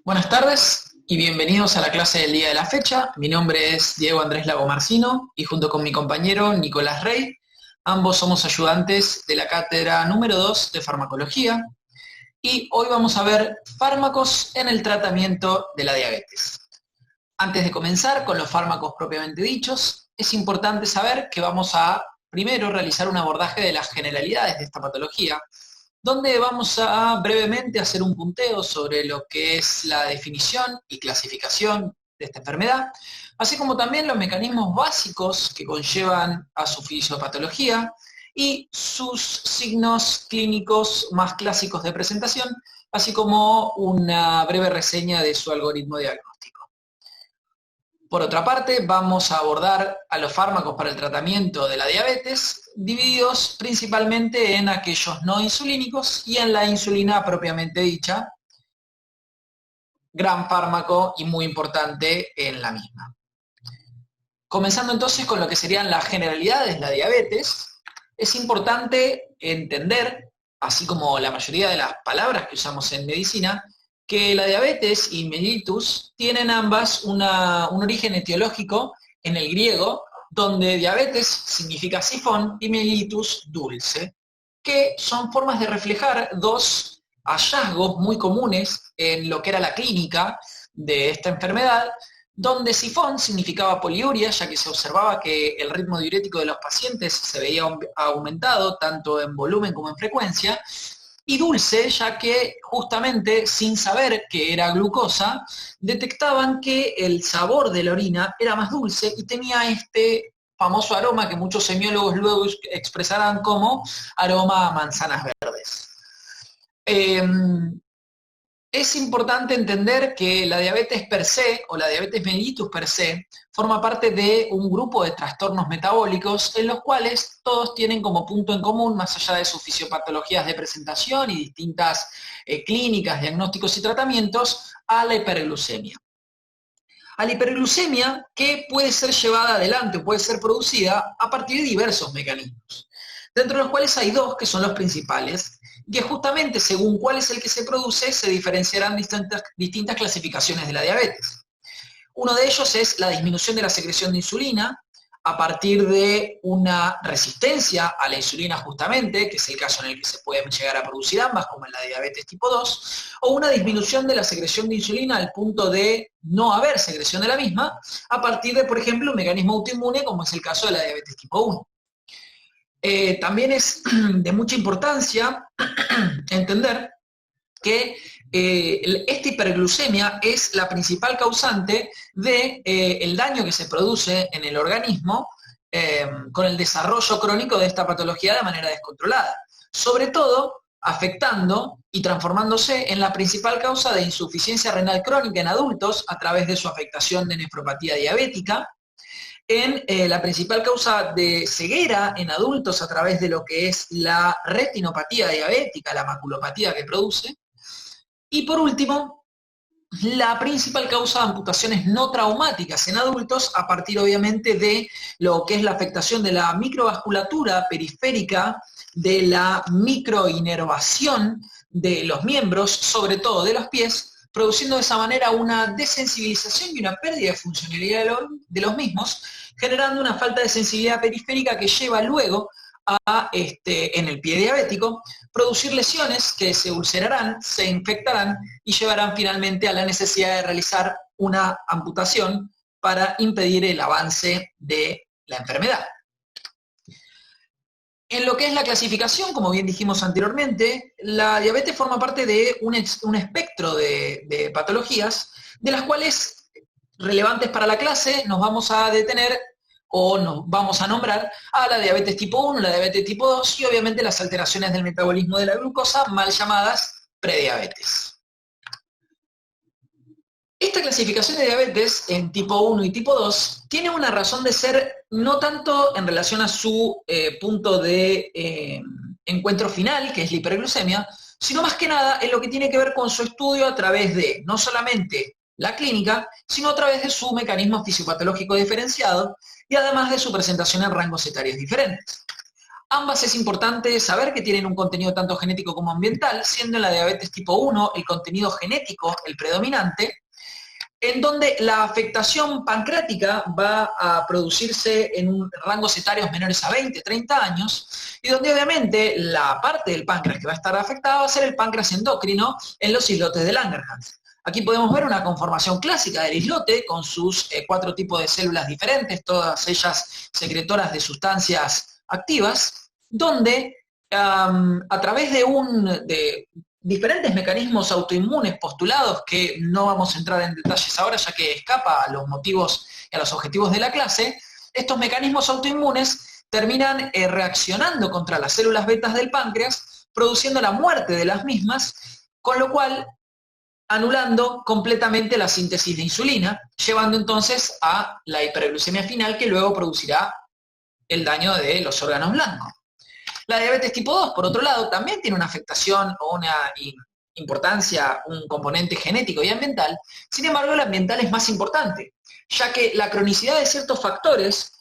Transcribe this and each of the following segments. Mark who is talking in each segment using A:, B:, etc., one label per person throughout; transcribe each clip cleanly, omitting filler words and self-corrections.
A: Buenas tardes y bienvenidos a la clase del día de la fecha. Mi nombre es Diego Andrés Lagomarcino y junto con mi compañero Nicolás Rey, ambos somos ayudantes de la cátedra número 2 de farmacología y hoy vamos a ver fármacos en el tratamiento de la diabetes. Antes de comenzar con los fármacos propiamente dichos, es importante saber que vamos a primero realizar un abordaje de las generalidades de esta patología, donde vamos a brevemente hacer un punteo sobre lo que es la definición y clasificación de esta enfermedad, así como también los mecanismos básicos que conllevan a su fisiopatología y sus signos clínicos más clásicos de presentación, así como una breve reseña de su algoritmo diagnóstico. Por otra parte, vamos a abordar a los fármacos para el tratamiento de la diabetes, divididos principalmente en aquellos no insulínicos y en la insulina propiamente dicha, gran fármaco y muy importante en la misma. Comenzando entonces con lo que serían las generalidades de la diabetes, es importante entender, así como la mayoría de las palabras que usamos en medicina, que la diabetes y mellitus tienen ambas un origen etiológico en el griego, donde diabetes significa sifón y mellitus dulce, que son formas de reflejar dos hallazgos muy comunes en lo que era la clínica de esta enfermedad, donde sifón significaba poliuria, ya que se observaba que el ritmo diurético de los pacientes se veía aumentado tanto en volumen como en frecuencia, y dulce, ya que justamente sin saber que era glucosa, detectaban que el sabor de la orina era más dulce y tenía este famoso aroma que muchos semiólogos luego expresarán como aroma a manzanas verdes. Es importante entender que la diabetes per se, o la diabetes mellitus per se, forma parte de un grupo de trastornos metabólicos en los cuales todos tienen como punto en común, más allá de sus fisiopatologías de presentación y distintas clínicas, diagnósticos y tratamientos, a la hiperglucemia. A la hiperglucemia que puede ser llevada adelante o puede ser producida a partir de diversos mecanismos, dentro de los cuales hay dos que son los principales, que justamente según cuál es el que se produce, se diferenciarán distintas clasificaciones de la diabetes. Uno de ellos es la disminución de la secreción de insulina a partir de una resistencia a la insulina justamente, que es el caso en el que se pueden llegar a producir ambas, como en la diabetes tipo 2, o una disminución de la secreción de insulina al punto de no haber secreción de la misma, a partir de, por ejemplo, un mecanismo autoinmune, como es el caso de la diabetes tipo 1. También es de mucha importancia entender que esta hiperglucemia es la principal causante del daño que se produce en el organismo con el desarrollo crónico de esta patología de manera descontrolada, sobre todo afectando y transformándose en la principal causa de insuficiencia renal crónica en adultos a través de su afectación de nefropatía diabética, en la principal causa de ceguera en adultos a través de lo que es la retinopatía diabética, la maculopatía que produce, y por último, la principal causa de amputaciones no traumáticas en adultos a partir obviamente de lo que es la afectación de la microvasculatura periférica, de la microinervación de los miembros, sobre todo de los pies, produciendo de esa manera una desensibilización y una pérdida de funcionalidad de los mismos, generando una falta de sensibilidad periférica que lleva luego a, en el pie diabético, producir lesiones que se ulcerarán, se infectarán y llevarán finalmente a la necesidad de realizar una amputación para impedir el avance de la enfermedad. En lo que es la clasificación, como bien dijimos anteriormente, la diabetes forma parte de un espectro de patologías, de las cuales, relevantes para la clase, nos vamos a detener o nos vamos a nombrar a la diabetes tipo 1, la diabetes tipo 2 y obviamente las alteraciones del metabolismo de la glucosa, mal llamadas prediabetes. Esta clasificación de diabetes en tipo 1 y tipo 2 tiene una razón de ser no tanto en relación a su punto de encuentro final, que es la hiperglucemia, sino más que nada en lo que tiene que ver con su estudio a través de no solamente la clínica, sino a través de su mecanismo fisiopatológico diferenciado y además de su presentación en rangos etarios diferentes. Ambas es importante saber que tienen un contenido tanto genético como ambiental, siendo en la diabetes tipo 1 el contenido genético el predominante, en donde la afectación pancreática va a producirse en rangos etarios menores a 20, 30 años, y donde obviamente la parte del páncreas que va a estar afectada va a ser el páncreas endocrino en los islotes de Langerhans. Aquí podemos ver una conformación clásica del islote con sus 4 tipos de células diferentes, todas ellas secretoras de sustancias activas, donde a través de diferentes mecanismos autoinmunes postulados que no vamos a entrar en detalles ahora ya que escapa a los motivos y a los objetivos de la clase, estos mecanismos autoinmunes terminan reaccionando contra las células betas del páncreas, produciendo la muerte de las mismas, con lo cual anulando completamente la síntesis de insulina, llevando entonces a la hiperglucemia final que luego producirá el daño de los órganos blancos. La diabetes tipo 2, por otro lado, también tiene una afectación o una importancia, un componente genético y ambiental. Sin embargo, el ambiental es más importante, ya que la cronicidad de ciertos factores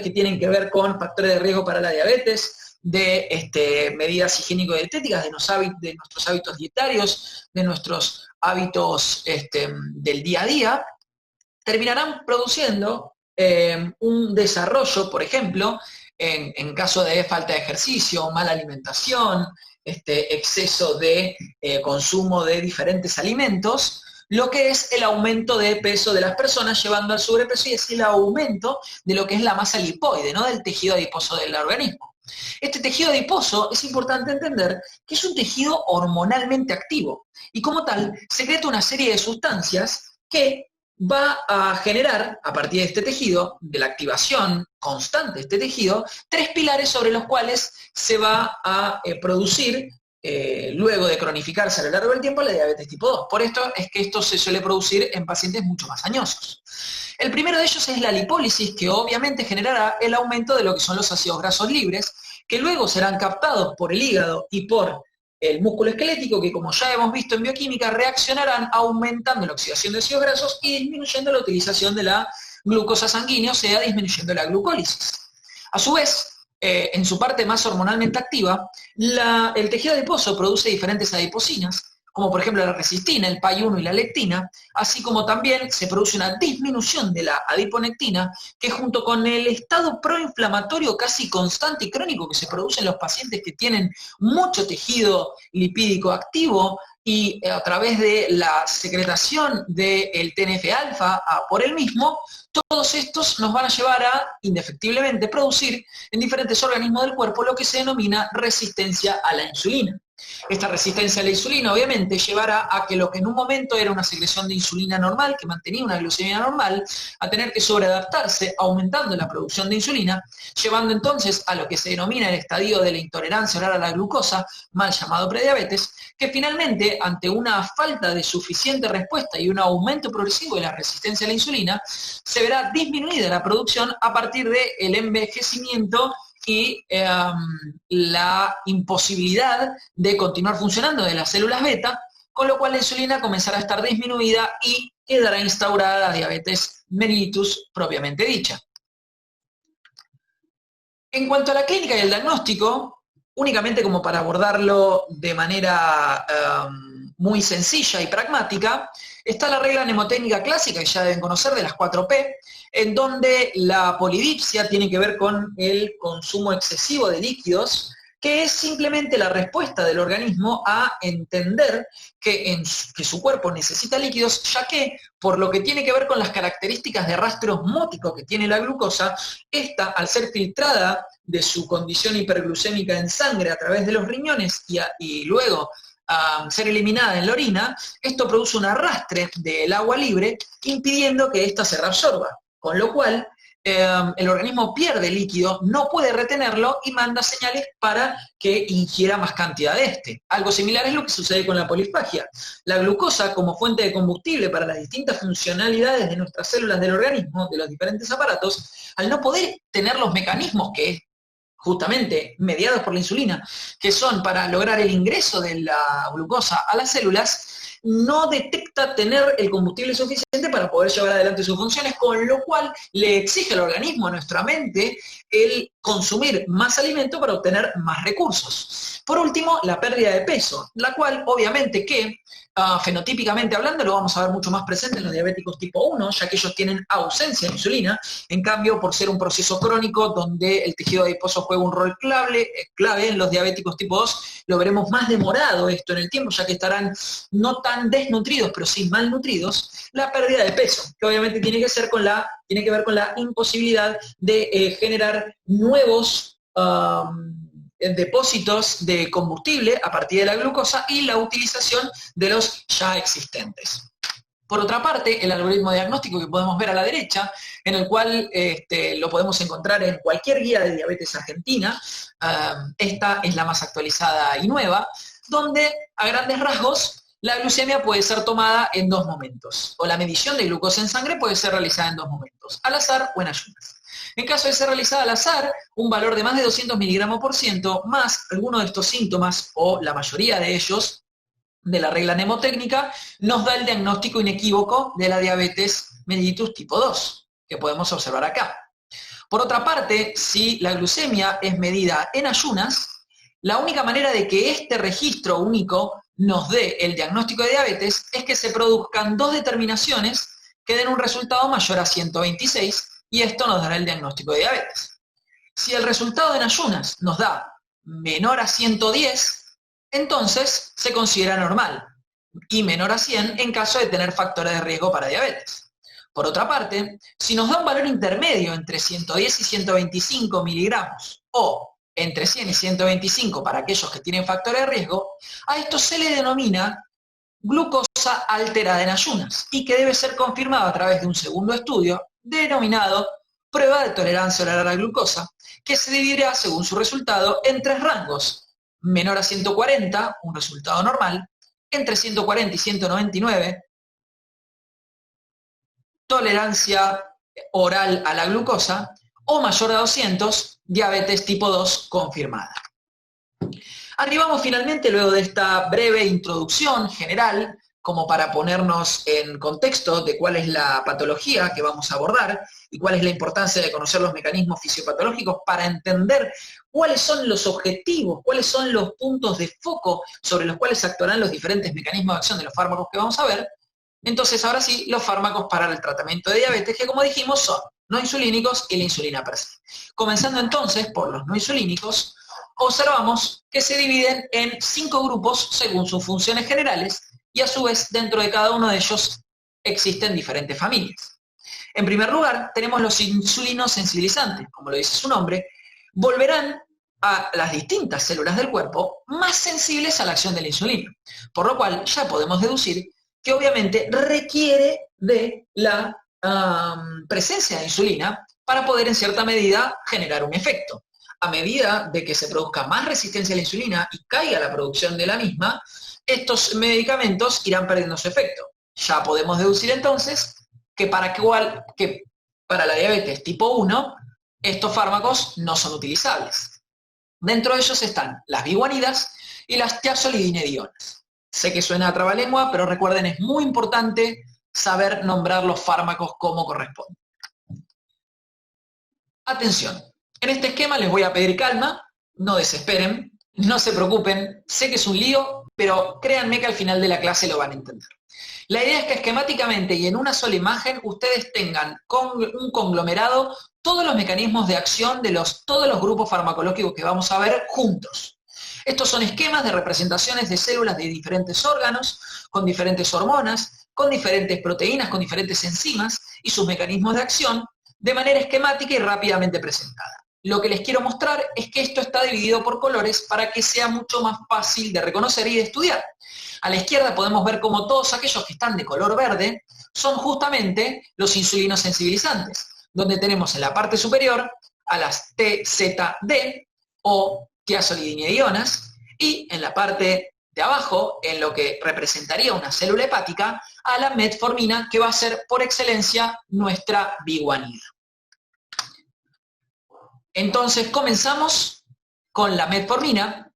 A: que tienen que ver con factores de riesgo para la diabetes, de medidas higiénico-dietéticas, de nuestros hábitos dietarios, de nuestros hábitos del día a día, terminarán produciendo un desarrollo, por ejemplo, en caso de falta de ejercicio, mala alimentación, exceso de consumo de diferentes alimentos, lo que es el aumento de peso de las personas llevando al sobrepeso y es el aumento de lo que es la masa lipoide, ¿no? Del tejido adiposo del organismo. Este tejido adiposo es importante entender que es un tejido hormonalmente activo y como tal secreta una serie de sustancias que va a generar, a partir de este tejido, de la activación constante de este tejido, 3 pilares sobre los cuales se va a producir, luego de cronificarse a lo largo del tiempo, la diabetes tipo 2. Por esto es que esto se suele producir en pacientes mucho más añosos. El primero de ellos es la lipólisis, que obviamente generará el aumento de lo que son los ácidos grasos libres, que luego serán captados por el hígado y por el músculo esquelético, que como ya hemos visto en bioquímica, reaccionarán aumentando la oxidación de ácidos grasos y disminuyendo la utilización de la glucosa sanguínea, o sea, disminuyendo la glucólisis. A su vez, en su parte más hormonalmente activa, el tejido adiposo produce diferentes adiposinas, como por ejemplo la resistina, el PAI-1 y la lectina, así como también se produce una disminución de la adiponectina, que junto con el estado proinflamatorio casi constante y crónico que se produce en los pacientes que tienen mucho tejido lipídico activo, y a través de la secretación del TNF-alfa por el mismo, todos estos nos van a llevar a, indefectiblemente, producir en diferentes organismos del cuerpo lo que se denomina resistencia a la insulina. Esta resistencia a la insulina obviamente llevará a que lo que en un momento era una secreción de insulina normal, que mantenía una glucemia normal, a tener que sobreadaptarse aumentando la producción de insulina, llevando entonces a lo que se denomina el estadio de la intolerancia oral a la glucosa, mal llamado prediabetes, que finalmente ante una falta de suficiente respuesta y un aumento progresivo de la resistencia a la insulina, se verá disminuida la producción a partir del envejecimiento y la imposibilidad de continuar funcionando de las células beta, con lo cual la insulina comenzará a estar disminuida y quedará instaurada la diabetes mellitus propiamente dicha. En cuanto a la clínica y el diagnóstico, únicamente como para abordarlo de manera muy sencilla y pragmática, está la regla mnemotécnica clásica que ya deben conocer de las 4P, en donde la polidipsia tiene que ver con el consumo excesivo de líquidos, que es simplemente la respuesta del organismo a entender que su cuerpo necesita líquidos, ya que por lo que tiene que ver con las características de rastro osmótico que tiene la glucosa, esta al ser filtrada de su condición hiperglucémica en sangre a través de los riñones y luego ser eliminada en la orina, esto produce un arrastre del agua libre impidiendo que ésta se reabsorba, con lo cual el organismo pierde líquido, no puede retenerlo y manda señales para que ingiera más cantidad de este. Algo similar es lo que sucede con la polisfagia. La glucosa como fuente de combustible para las distintas funcionalidades de nuestras células del organismo, de los diferentes aparatos, al no poder tener los mecanismos que justamente mediados por la insulina, que son para lograr el ingreso de la glucosa a las células, no detecta tener el combustible suficiente para poder llevar adelante sus funciones, con lo cual le exige al organismo, a nuestra mente, el consumir más alimento para obtener más recursos. Por último, la pérdida de peso, la cual obviamente que fenotípicamente hablando lo vamos a ver mucho más presente en los diabéticos tipo 1, ya que ellos tienen ausencia de insulina. En cambio, por ser un proceso crónico donde el tejido adiposo juega un rol clave en los diabéticos tipo 2, lo veremos más demorado esto en el tiempo, ya que estarán no tan desnutridos, pero sí malnutridos. La pérdida de peso, que obviamente tiene que ver con la imposibilidad de generar nuevos depósitos de combustible a partir de la glucosa y la utilización de los ya existentes. Por otra parte, el algoritmo diagnóstico que podemos ver a la derecha, en el cual lo podemos encontrar en cualquier guía de diabetes argentina, esta es la más actualizada y nueva, donde a grandes rasgos la glucemia puede ser tomada en dos momentos, o la medición de glucosa en sangre puede ser realizada en dos momentos, al azar o en ayunas. En caso de ser realizada al azar, un valor de más de 200 miligramos por ciento, más alguno de estos síntomas, o la mayoría de ellos, de la regla mnemotécnica, nos da el diagnóstico inequívoco de la diabetes mellitus tipo 2, que podemos observar acá. Por otra parte, si la glucemia es medida en ayunas, la única manera de que este registro único nos dé el diagnóstico de diabetes es que se produzcan dos determinaciones que den un resultado mayor a 126, y esto nos dará el diagnóstico de diabetes. Si el resultado en ayunas nos da menor a 110, entonces se considera normal, y menor a 100 en caso de tener factores de riesgo para diabetes. Por otra parte, si nos da un valor intermedio entre 110 y 125 miligramos, o entre 100 y 125 para aquellos que tienen factores de riesgo, a esto se le denomina glucosa alterada en ayunas, y que debe ser confirmado a través de un segundo estudio denominado prueba de tolerancia oral a la glucosa, que se dividirá según su resultado en tres rangos: menor a 140, un resultado normal; entre 140 y 199, tolerancia oral a la glucosa; o mayor a 200, diabetes tipo 2 confirmada. Arribamos finalmente, luego de esta breve introducción general, como para ponernos en contexto de cuál es la patología que vamos a abordar y cuál es la importancia de conocer los mecanismos fisiopatológicos para entender cuáles son los objetivos, cuáles son los puntos de foco sobre los cuales actuarán los diferentes mecanismos de acción de los fármacos que vamos a ver. Entonces, ahora sí, los fármacos para el tratamiento de diabetes, que como dijimos son no insulínicos y la insulina per se. Comenzando entonces por los no insulínicos, observamos que se dividen en 5 grupos según sus funciones generales, y a su vez dentro de cada uno de ellos existen diferentes familias. En primer lugar, tenemos los insulinos sensibilizantes, como lo dice su nombre, volverán a las distintas células del cuerpo más sensibles a la acción de la insulina, por lo cual ya podemos deducir que obviamente requiere de la presencia de insulina para poder en cierta medida generar un efecto. A medida de que se produzca más resistencia a la insulina y caiga la producción de la misma, estos medicamentos irán perdiendo su efecto. Ya podemos deducir entonces que para la diabetes tipo 1, estos fármacos no son utilizables. Dentro de ellos están las biguanidas y las tiazolidinedionas. Sé que suena a trabalengua, pero recuerden, es muy importante saber nombrar los fármacos como corresponde. Atención, en este esquema les voy a pedir calma, no desesperen, no se preocupen, sé que es un lío, pero créanme que al final de la clase lo van a entender. La idea es que esquemáticamente y en una sola imagen ustedes tengan un conglomerado todos los mecanismos de acción de todos los grupos farmacológicos que vamos a ver juntos. Estos son esquemas de representaciones de células de diferentes órganos, con diferentes hormonas, con diferentes proteínas, con diferentes enzimas y sus mecanismos de acción, de manera esquemática y rápidamente presentada. Lo que les quiero mostrar es que esto está dividido por colores para que sea mucho más fácil de reconocer y de estudiar. A la izquierda podemos ver cómo todos aquellos que están de color verde son justamente los insulinos sensibilizantes, donde tenemos en la parte superior a las TZD o tiazolidinedionas, y en la parte de abajo, en lo que representaría una célula hepática, a la metformina, que va a ser por excelencia nuestra biguanida. Entonces comenzamos con la metformina,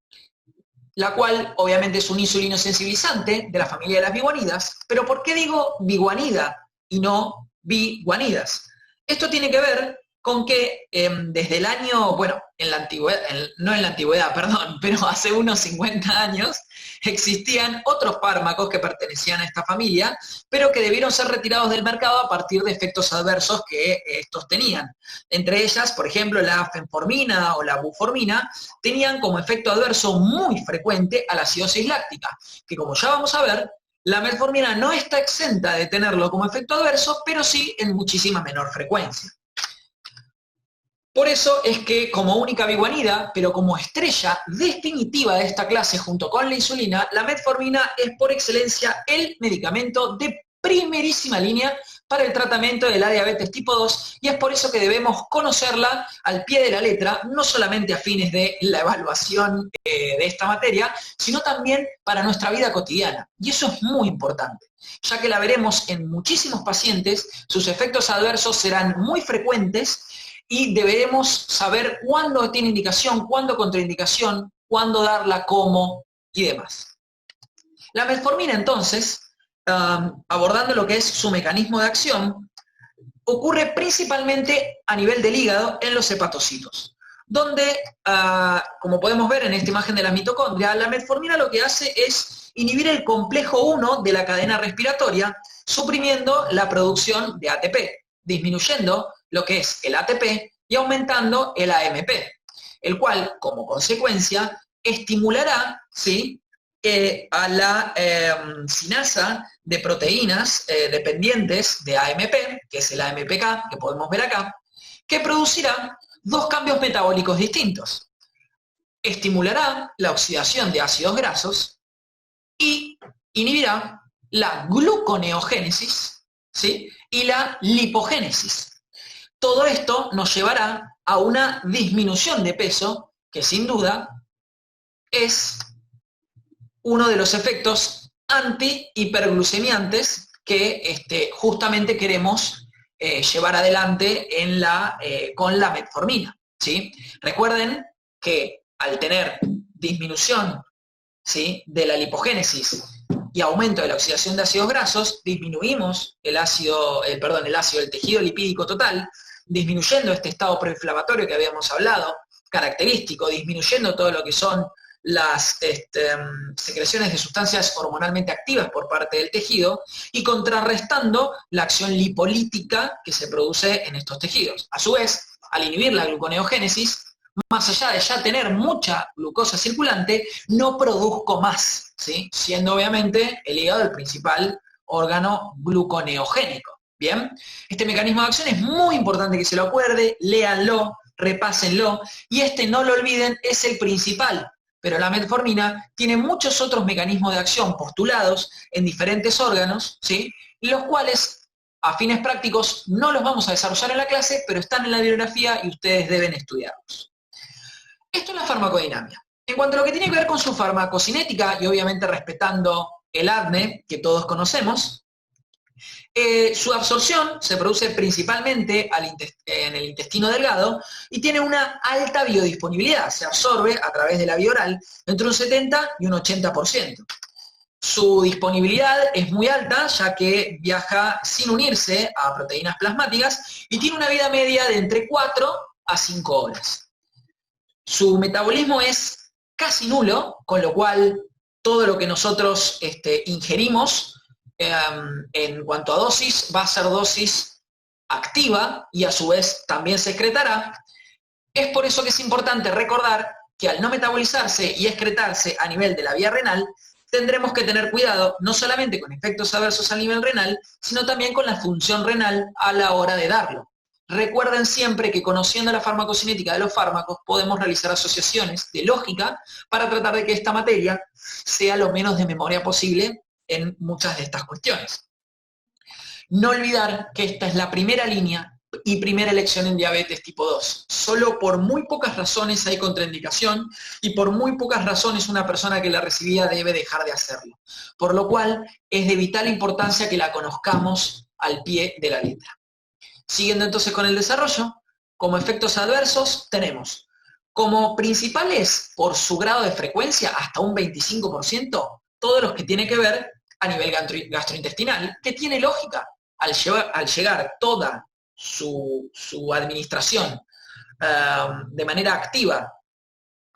A: la cual obviamente es un insulino sensibilizante de la familia de las biguanidas. Pero ¿por qué digo biguanida y no biguanidas? Esto tiene que ver con que desde el año, bueno, en la antigüedad, no en la antigüedad, perdón, pero hace unos 50 años existían otros fármacos que pertenecían a esta familia, pero que debieron ser retirados del mercado a partir de efectos adversos que estos tenían. Entre ellas, por ejemplo, la fenformina o la buformina tenían como efecto adverso muy frecuente a la acidosis láctica, que como ya vamos a ver, la metformina no está exenta de tenerlo como efecto adverso, pero sí en muchísima menor frecuencia. Por eso es que como única biguanida, pero como estrella definitiva de esta clase junto con la insulina, la metformina es por excelencia el medicamento de primerísima línea para el tratamiento de la diabetes tipo 2 y es por eso que debemos conocerla al pie de la letra, no solamente a fines de la evaluación de esta materia, sino también para nuestra vida cotidiana. Y eso es muy importante, ya que la veremos en muchísimos pacientes, sus efectos adversos serán muy frecuentes y deberemos saber cuándo tiene indicación, cuándo contraindicación, cuándo darla, cómo y demás. La metformina entonces, abordando lo que es su mecanismo de acción, ocurre principalmente a nivel del hígado en los hepatocitos, donde, como podemos ver en esta imagen de la mitocondria, la metformina lo que hace es inhibir el complejo 1 de la cadena respiratoria, suprimiendo la producción de ATP, disminuyendo lo que es el ATP y aumentando el AMP, el cual, como consecuencia, estimulará, ¿sí?, a la sinasa de proteínas dependientes de AMP, que es el AMPK, que podemos ver acá, que producirá dos cambios metabólicos distintos. Estimulará la oxidación de ácidos grasos y inhibirá la gluconeogénesis, ¿sí?, y la lipogénesis. Todo esto nos llevará a una disminución de peso que sin duda es uno de los efectos anti-hiperglucemiantes que justamente queremos llevar adelante con la metformina, ¿sí? Recuerden que al tener disminución, ¿sí?, de la lipogénesis y aumento de la oxidación de ácidos grasos, disminuimos el ácido del tejido lipídico total, disminuyendo este estado proinflamatorio que habíamos hablado, característico, disminuyendo todo lo que son las secreciones de sustancias hormonalmente activas por parte del tejido y contrarrestando la acción lipolítica que se produce en estos tejidos. A su vez, al inhibir la gluconeogénesis, más allá de ya tener mucha glucosa circulante, no produzco más, ¿sí?, siendo obviamente el hígado el principal órgano gluconeogénico. Bien, este mecanismo de acción es muy importante que se lo acuerde, léanlo, repásenlo, y no lo olviden, es el principal. Pero la metformina tiene muchos otros mecanismos de acción postulados en diferentes órganos, ¿sí?, los cuales, a fines prácticos, no los vamos a desarrollar en la clase, pero están en la bibliografía y ustedes deben estudiarlos. Esto es la farmacodinámica. En cuanto a lo que tiene que ver con su farmacocinética, y obviamente respetando el ADME, que todos conocemos, su absorción se produce principalmente en el intestino delgado y tiene una alta biodisponibilidad. Se absorbe a través de la vía oral entre un 70 y un 80%. Su disponibilidad es muy alta, ya que viaja sin unirse a proteínas plasmáticas y tiene una vida media de entre 4 a 5 horas. Su metabolismo es casi nulo, con lo cual todo lo que nosotros ingerimos en cuanto a dosis, va a ser dosis activa y a su vez también se excretará. Es por eso que es importante recordar que al no metabolizarse y excretarse a nivel de la vía renal, tendremos que tener cuidado no solamente con efectos adversos a nivel renal, sino también con la función renal a la hora de darlo. Recuerden siempre que conociendo la farmacocinética de los fármacos podemos realizar asociaciones de lógica para tratar de que esta materia sea lo menos de memoria posible en muchas de estas cuestiones. No olvidar que esta es la primera línea y primera elección en diabetes tipo 2. Solo por muy pocas razones hay contraindicación y por muy pocas razones una persona que la recibía debe dejar de hacerlo. Por lo cual es de vital importancia que la conozcamos al pie de la letra. Siguiendo entonces con el desarrollo, como efectos adversos tenemos Como principales, por su grado de frecuencia, hasta un 25%, todos los que tienen que ver a nivel gastrointestinal, que tiene lógica. Al llegar toda su administración de manera activa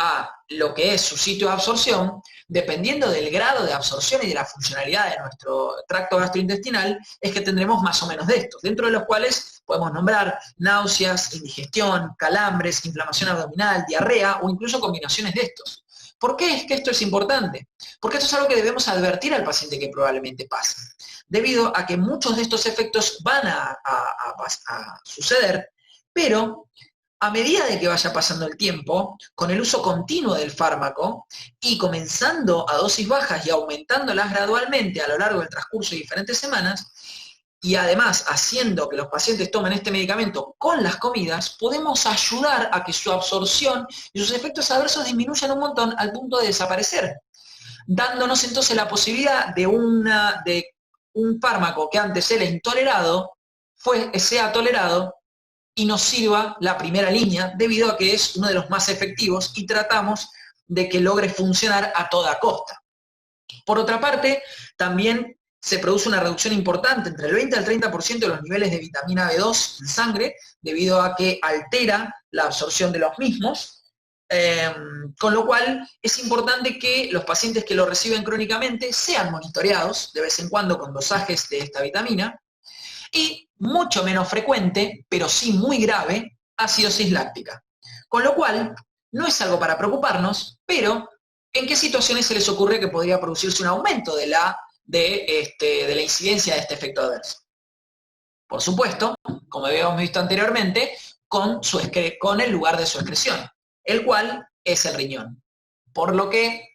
A: a lo que es su sitio de absorción, dependiendo del grado de absorción y de la funcionalidad de nuestro tracto gastrointestinal, es que tendremos más o menos de estos, dentro de los cuales podemos nombrar náuseas, indigestión, calambres, inflamación abdominal, diarrea o incluso combinaciones de estos. ¿Por qué es que esto es importante? Porque esto es algo que debemos advertir al paciente que probablemente pase, debido a que muchos de estos efectos van a suceder, pero a medida de que vaya pasando el tiempo, con el uso continuo del fármaco y comenzando a dosis bajas y aumentándolas gradualmente a lo largo del transcurso de diferentes semanas, y además haciendo que los pacientes tomen este medicamento con las comidas, podemos ayudar a que su absorción y sus efectos adversos disminuyan un montón al punto de desaparecer, dándonos entonces la posibilidad de un fármaco que antes era intolerado, sea tolerado y nos sirva la primera línea, debido a que es uno de los más efectivos y tratamos de que logre funcionar a toda costa. Por otra parte, también se produce una reducción importante, entre el 20 al 30% de los niveles de vitamina B2 en sangre, debido a que altera la absorción de los mismos, con lo cual es importante que los pacientes que lo reciben crónicamente sean monitoreados de vez en cuando con dosajes de esta vitamina, y mucho menos frecuente, pero sí muy grave, acidosis láctica. Con lo cual, no es algo para preocuparnos, pero ¿en qué situaciones se les ocurre que podría producirse un aumento de la incidencia de este efecto adverso? Por supuesto, como habíamos visto anteriormente, con el lugar de su excreción, el cual es el riñón. Por lo que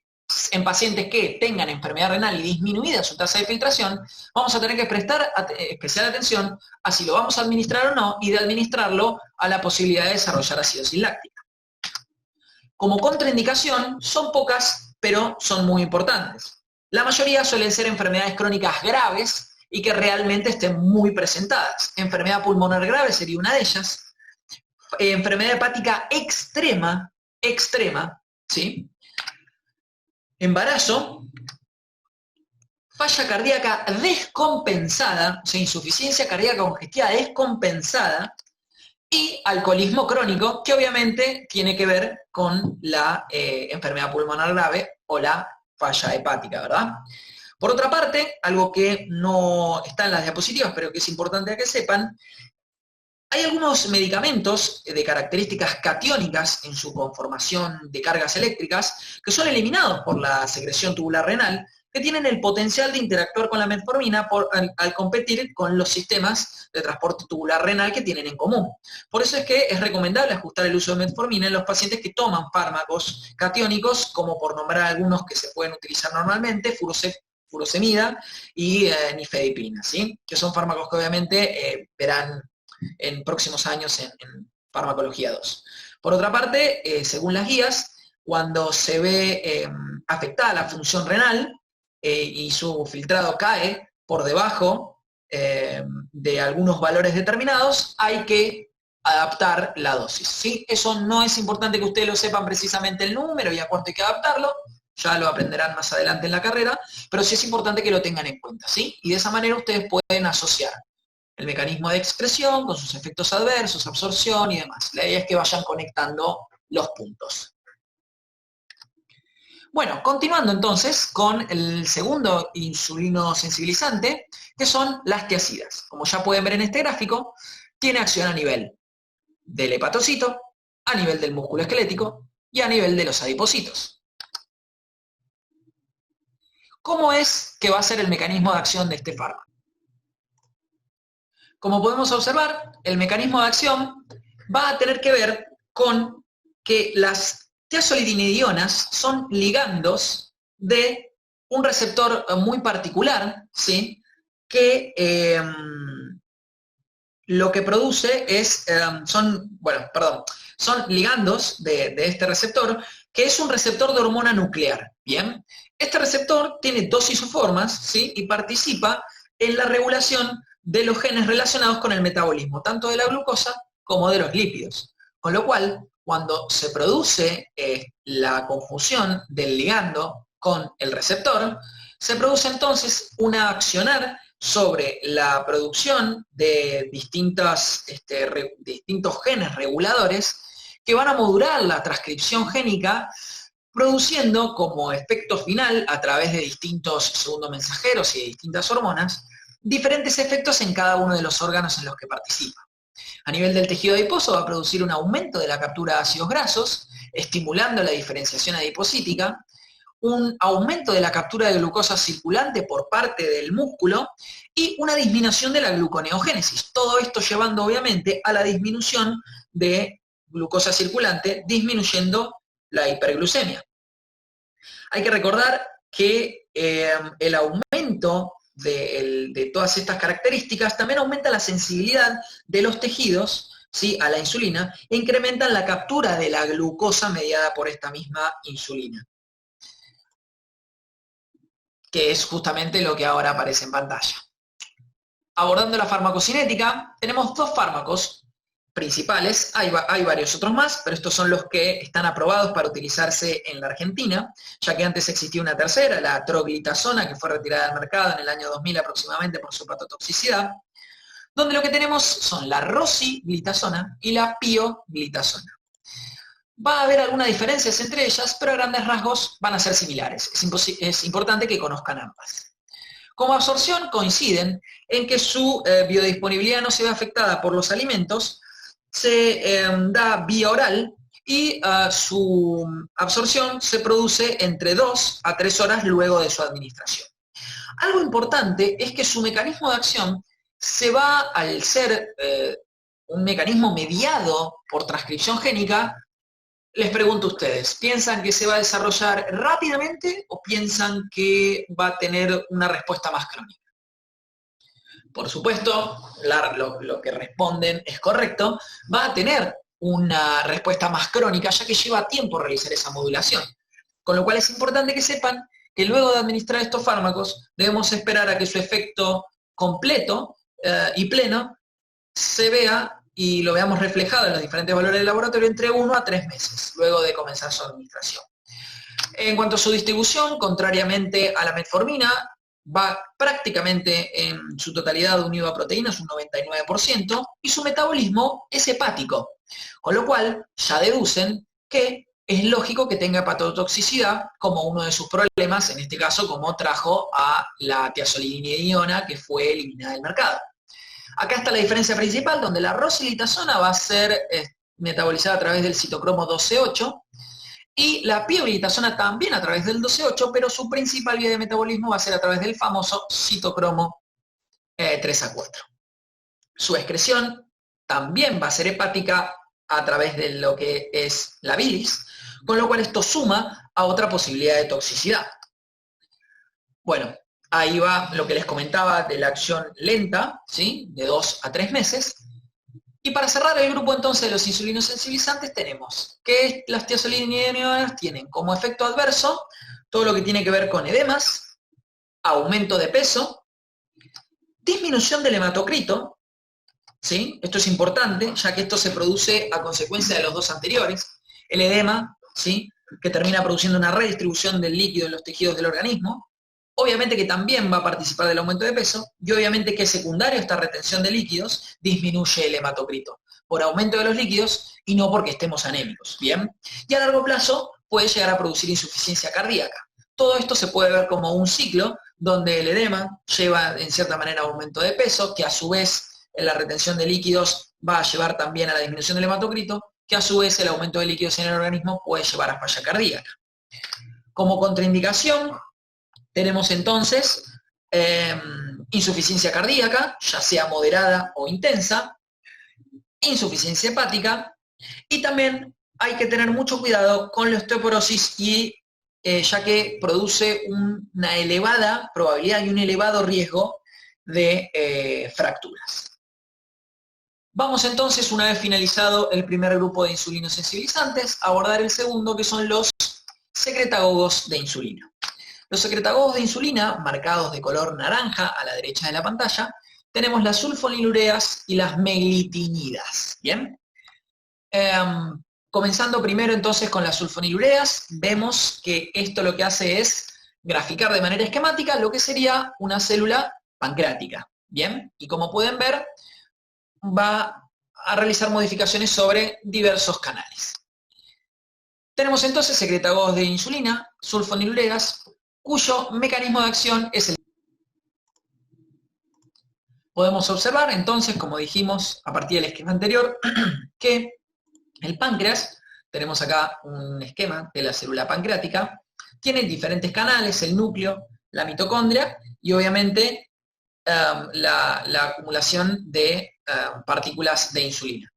A: en pacientes que tengan enfermedad renal y disminuida su tasa de filtración, vamos a tener que prestar especial atención a si lo vamos a administrar o no, y de administrarlo a la posibilidad de desarrollar acidosis láctica. Como contraindicación, son pocas, pero son muy importantes. La mayoría suelen ser enfermedades crónicas graves y que realmente estén muy presentadas. Enfermedad pulmonar grave sería una de ellas. Enfermedad hepática extrema, ¿sí? Embarazo, falla cardíaca descompensada, o sea, insuficiencia cardíaca congestiva descompensada, y alcoholismo crónico, que obviamente tiene que ver con la enfermedad pulmonar grave o la falla hepática, ¿verdad? Por otra parte, algo que no está en las diapositivas, pero que es importante que sepan, hay algunos medicamentos de características catiónicas en su conformación de cargas eléctricas que son eliminados por la secreción tubular renal, que tienen el potencial de interactuar con la metformina al competir con los sistemas de transporte tubular renal que tienen en común. Por eso es que es recomendable ajustar el uso de metformina en los pacientes que toman fármacos catiónicos, como por nombrar algunos que se pueden utilizar normalmente, furosemida y nifedipina, ¿sí? Que son fármacos que obviamente verán en próximos años en farmacología 2. Por otra parte, según las guías, cuando se ve afectada la función renal y su filtrado cae por debajo de algunos valores determinados, hay que adaptar la dosis, ¿sí? Eso no es importante que ustedes lo sepan precisamente el número y a cuánto hay que adaptarlo, ya lo aprenderán más adelante en la carrera, pero sí es importante que lo tengan en cuenta, ¿sí? Y de esa manera ustedes pueden asociar el mecanismo de excreción con sus efectos adversos, absorción y demás. La idea es que vayan conectando los puntos. Bueno, continuando entonces con el segundo insulino sensibilizante, que son las tiazidas. Como ya pueden ver en este gráfico, tiene acción a nivel del hepatocito, a nivel del músculo esquelético y a nivel de los adipocitos. ¿Cómo es que va a ser el mecanismo de acción de este fármaco? Como podemos observar, el mecanismo de acción va a tener que ver con que las tiazolidinidionas son ligandos de un receptor muy particular, ¿sí? Que lo que produce es, son ligandos de este receptor, que es un receptor de hormona nuclear, ¿bien? Este receptor tiene dos isoformas, ¿sí? Y participa en la regulación de los genes relacionados con el metabolismo, tanto de la glucosa como de los lípidos. Con lo cual, cuando se produce la conjunción del ligando con el receptor, se produce entonces una accionar sobre la producción de distintos genes reguladores que van a modular la transcripción génica, produciendo como efecto final, a través de distintos segundos mensajeros y de distintas hormonas, diferentes efectos en cada uno de los órganos en los que participa. A nivel del tejido adiposo va a producir un aumento de la captura de ácidos grasos, estimulando la diferenciación adipocítica, un aumento de la captura de glucosa circulante por parte del músculo y una disminución de la gluconeogénesis. Todo esto llevando obviamente a la disminución de glucosa circulante, disminuyendo la hiperglucemia. Hay que recordar que el aumento de todas estas características también aumenta la sensibilidad de los tejidos, ¿sí?, a la insulina, e incrementan la captura de la glucosa mediada por esta misma insulina, que es justamente lo que ahora aparece en pantalla. Abordando la farmacocinética, tenemos dos fármacos principales, hay varios otros más, pero estos son los que están aprobados para utilizarse en la Argentina, ya que antes existía una tercera, la troglitazona, que fue retirada del mercado en el año 2000 aproximadamente por su hepatotoxicidad, donde lo que tenemos son la rosiglitazona y la pioglitazona. Va a haber algunas diferencias entre ellas, pero a grandes rasgos van a ser similares. Es importante que conozcan ambas. Como absorción coinciden en que su biodisponibilidad no se ve afectada por los alimentos, se da vía oral y su absorción se produce entre 2 a 3 horas luego de su administración. Algo importante es que su mecanismo de acción se va, al ser un mecanismo mediado por transcripción génica, les pregunto a ustedes, ¿piensan que se va a desarrollar rápidamente o piensan que va a tener una respuesta más crónica? Por supuesto, lo que responden es correcto, va a tener una respuesta más crónica, ya que lleva tiempo realizar esa modulación. Con lo cual es importante que sepan que luego de administrar estos fármacos debemos esperar a que su efecto completo y pleno se vea y lo veamos reflejado en los diferentes valores del laboratorio entre 1 a 3 meses, luego de comenzar su administración. En cuanto a su distribución, contrariamente a la metformina, va prácticamente en su totalidad unido a proteínas, un 99%, y su metabolismo es hepático, con lo cual ya deducen que es lógico que tenga hepatotoxicidad como uno de sus problemas, en este caso como trajo a la tiazolidinidiona, que fue eliminada del mercado. Acá está la diferencia principal, donde la rosiglitazona va a ser metabolizada a través del citocromo 12,8, y la pioglitazona también a través del 12,8, pero su principal vía de metabolismo va a ser a través del famoso citocromo 3A4. Su excreción también va a ser hepática a través de lo que es la bilis, con lo cual esto suma a otra posibilidad de toxicidad. Bueno, ahí va lo que les comentaba de la acción lenta, ¿sí?, de 2 a 3 meses. Y para cerrar el grupo entonces de los insulinosensibilizantes tenemos que las tiazolidinidinas tienen como efecto adverso todo lo que tiene que ver con edemas, aumento de peso, disminución del hematocrito, ¿sí? Esto es importante, ya que esto se produce a consecuencia de los dos anteriores. El edema, ¿sí?, que termina produciendo una redistribución del líquido en los tejidos del organismo. Obviamente que también va a participar del aumento de peso, y obviamente que secundario a esta retención de líquidos disminuye el hematocrito por aumento de los líquidos y no porque estemos anémicos, ¿bien? Y a largo plazo puede llegar a producir insuficiencia cardíaca. Todo esto se puede ver como un ciclo donde el edema lleva en cierta manera a aumento de peso, que a su vez en la retención de líquidos va a llevar también a la disminución del hematocrito, que a su vez el aumento de líquidos en el organismo puede llevar a falla cardíaca. Como contraindicación, tenemos entonces insuficiencia cardíaca, ya sea moderada o intensa, insuficiencia hepática, y también hay que tener mucho cuidado con la osteoporosis, ya que produce una elevada probabilidad y un elevado riesgo de fracturas. Vamos entonces, una vez finalizado el primer grupo de insulinosensibilizantes, a abordar el segundo, que son los secretagogos de insulina. Los secretagogos de insulina, marcados de color naranja a la derecha de la pantalla, tenemos las sulfonilureas y las meglitinidas, ¿bien? Comenzando primero entonces con las sulfonilureas, vemos que esto lo que hace es graficar de manera esquemática lo que sería una célula pancreática. Bien, y como pueden ver, va a realizar modificaciones sobre diversos canales. Tenemos entonces secretagogos de insulina, sulfonilureas, cuyo mecanismo de acción es el... Podemos observar entonces, como dijimos a partir del esquema anterior, que el páncreas, tenemos acá un esquema de la célula pancreática, tiene diferentes canales, el núcleo, la mitocondria y obviamente la acumulación de partículas de insulina.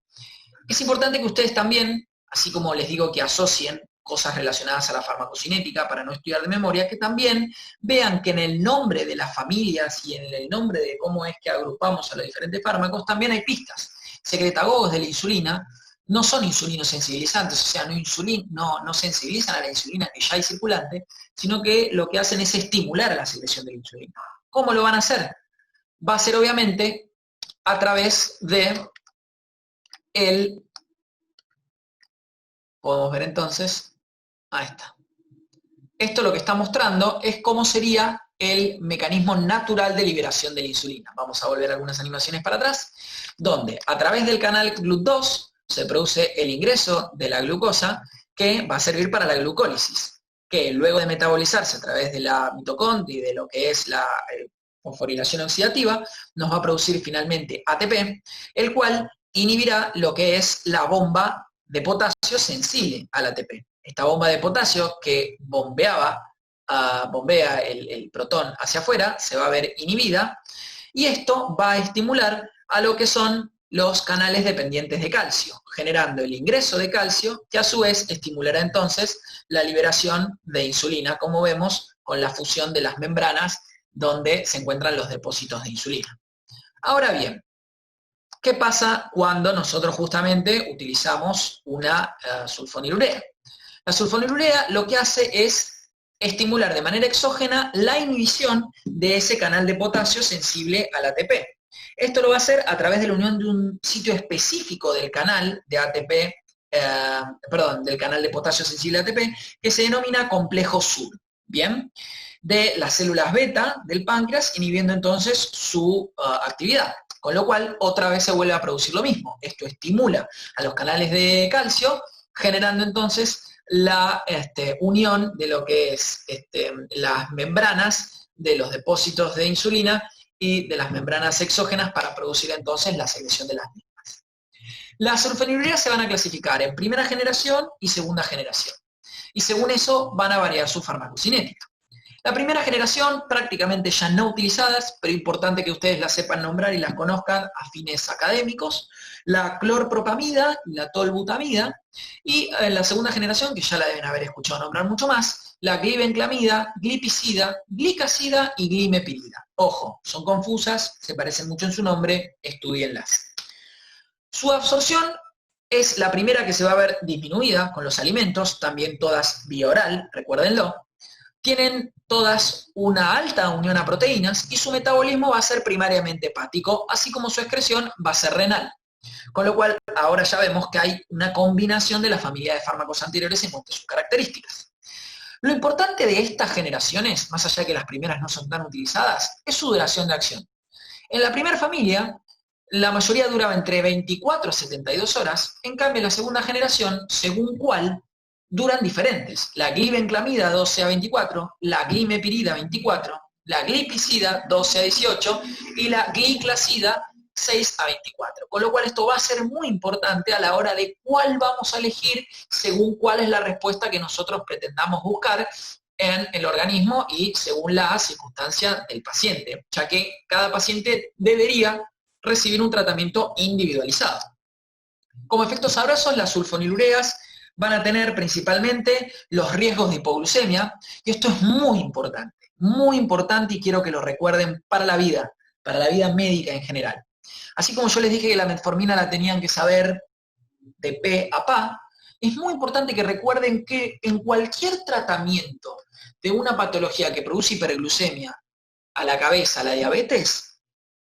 A: Es importante que ustedes también, así como les digo que asocien cosas relacionadas a la farmacocinética para no estudiar de memoria, que también vean que en el nombre de las familias y en el nombre de cómo es que agrupamos a los diferentes fármacos, también hay pistas. Secretagogos de la insulina no son insulinos sensibilizantes, o sea, no sensibilizan a la insulina que ya hay circulante, sino que lo que hacen es estimular la secreción de la insulina. ¿Cómo lo van a hacer? Va a ser obviamente a través de podemos ver entonces, ahí está. Esto lo que está mostrando es cómo sería el mecanismo natural de liberación de la insulina. Vamos a volver algunas animaciones para atrás, donde a través del canal GLUT2 se produce el ingreso de la glucosa que va a servir para la glucólisis, que luego de metabolizarse a través de la mitocondria y de lo que es la fosforilación oxidativa, nos va a producir finalmente ATP, el cual inhibirá lo que es la bomba de potasio sensible al ATP. Esta bomba de potasio que bombea el protón hacia afuera, se va a ver inhibida, y esto va a estimular a lo que son los canales dependientes de calcio, generando el ingreso de calcio, que a su vez estimulará entonces la liberación de insulina, como vemos con la fusión de las membranas donde se encuentran los depósitos de insulina. Ahora bien, ¿qué pasa cuando nosotros justamente utilizamos una sulfonilurea? La sulfonilurea lo que hace es estimular de manera exógena la inhibición de ese canal de potasio sensible al ATP. Esto lo va a hacer a través de la unión de un sitio específico del canal de ATP, del canal de potasio sensible a ATP, que se denomina complejo sur, ¿bien? De las células beta del páncreas, inhibiendo entonces su actividad. Con lo cual, otra vez se vuelve a producir lo mismo. Esto estimula a los canales de calcio, generando entonces la unión de lo que es las membranas de los depósitos de insulina y de las membranas exógenas para producir entonces la secreción de las mismas. Las sulfonilureas se van a clasificar en primera generación y segunda generación. Y según eso van a variar su farmacocinética. La primera generación prácticamente ya no utilizadas, pero importante que ustedes las sepan nombrar y las conozcan a fines académicos, la clorpropamida y la tolbutamida, y en la segunda generación, que ya la deben haber escuchado nombrar mucho más, la glibenclamida, glipizida, glicazida y glimepirida. Ojo, son confusas, se parecen mucho en su nombre, estudienlas. Su absorción es la primera que se va a ver disminuida con los alimentos, también todas vía oral, recuérdenlo. Tienen todas una alta unión a proteínas y su metabolismo va a ser primariamente hepático, así como su excreción va a ser renal. Con lo cual, ahora ya vemos que hay una combinación de la familia de fármacos anteriores en cuanto a sus características. Lo importante de estas generaciones, más allá de que las primeras no son tan utilizadas, es su duración de acción. En la primera familia, la mayoría duraba entre 24 a 72 horas, en cambio en la segunda generación, según cuál, duran diferentes. La glibenclamida 12 a 24, la glimepirida 24, la glipizida 12 a 18 y la gliclazida 6 a 24. Con lo cual esto va a ser muy importante a la hora de cuál vamos a elegir según cuál es la respuesta que nosotros pretendamos buscar en el organismo y según la circunstancia del paciente, ya que cada paciente debería recibir un tratamiento individualizado. Como efectos adversos, las sulfonilureas van a tener principalmente los riesgos de hipoglucemia, y esto es muy importante y quiero que lo recuerden para la vida médica en general. Así como yo les dije que la metformina la tenían que saber de pe a pa, es muy importante que recuerden que en cualquier tratamiento de una patología que produce hiperglucemia a la cabeza, la diabetes,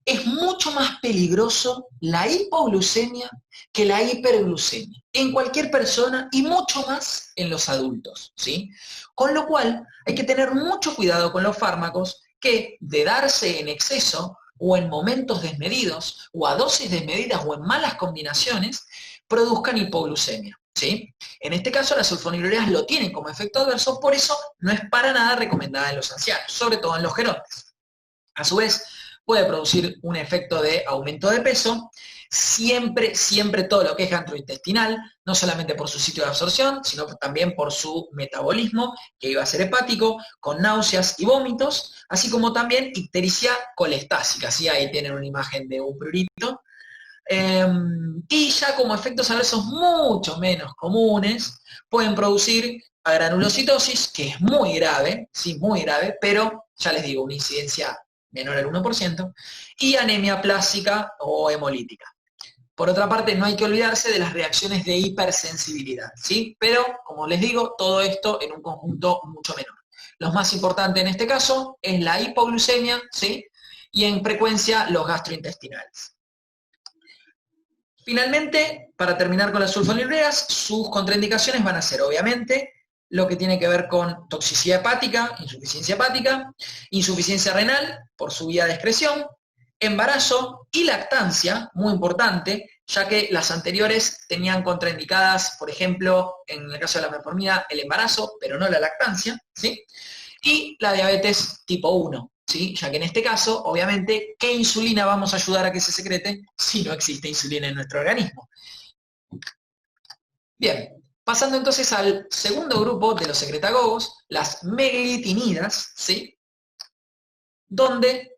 A: es mucho más peligroso la hipoglucemia que la hiperglucemia en cualquier persona y mucho más en los adultos, ¿sí? Con lo cual hay que tener mucho cuidado con los fármacos que de darse en exceso o en momentos desmedidos o a dosis desmedidas o en malas combinaciones produzcan hipoglucemia, ¿sí? En este caso las sulfonilureas lo tienen como efecto adverso, por eso no es para nada recomendada en los ancianos, sobre todo en los gerontes. A su vez, puede producir un efecto de aumento de peso, siempre todo lo que es gastrointestinal, no solamente por su sitio de absorción, sino también por su metabolismo, que iba a ser hepático, con náuseas y vómitos, así como también ictericia colestásica, ¿sí? Ahí tienen una imagen de un prurito. Y ya como efectos adversos mucho menos comunes, pueden producir agranulocitosis, que es muy grave, sí, muy grave, pero ya les digo, una incidencia menor al 1%, y anemia plástica o hemolítica. Por otra parte, no hay que olvidarse de las reacciones de hipersensibilidad, ¿sí? Pero, como les digo, todo esto en un conjunto mucho menor. Lo más importante en este caso es la hipoglucemia, ¿sí? Y en frecuencia los gastrointestinales. Finalmente, para terminar con las sulfonilureas, sus contraindicaciones van a ser, obviamente, lo que tiene que ver con toxicidad hepática, insuficiencia renal por su vía de excreción, embarazo y lactancia, muy importante, ya que las anteriores tenían contraindicadas, por ejemplo, en el caso de la metformina, el embarazo, pero no la lactancia, ¿sí? Y la diabetes tipo 1, ¿sí? Ya que en este caso, obviamente, ¿qué insulina vamos a ayudar a que se secrete si no existe insulina en nuestro organismo? Bien, pasando entonces al segundo grupo de los secretagogos, las meglitinidas, ¿sí? Donde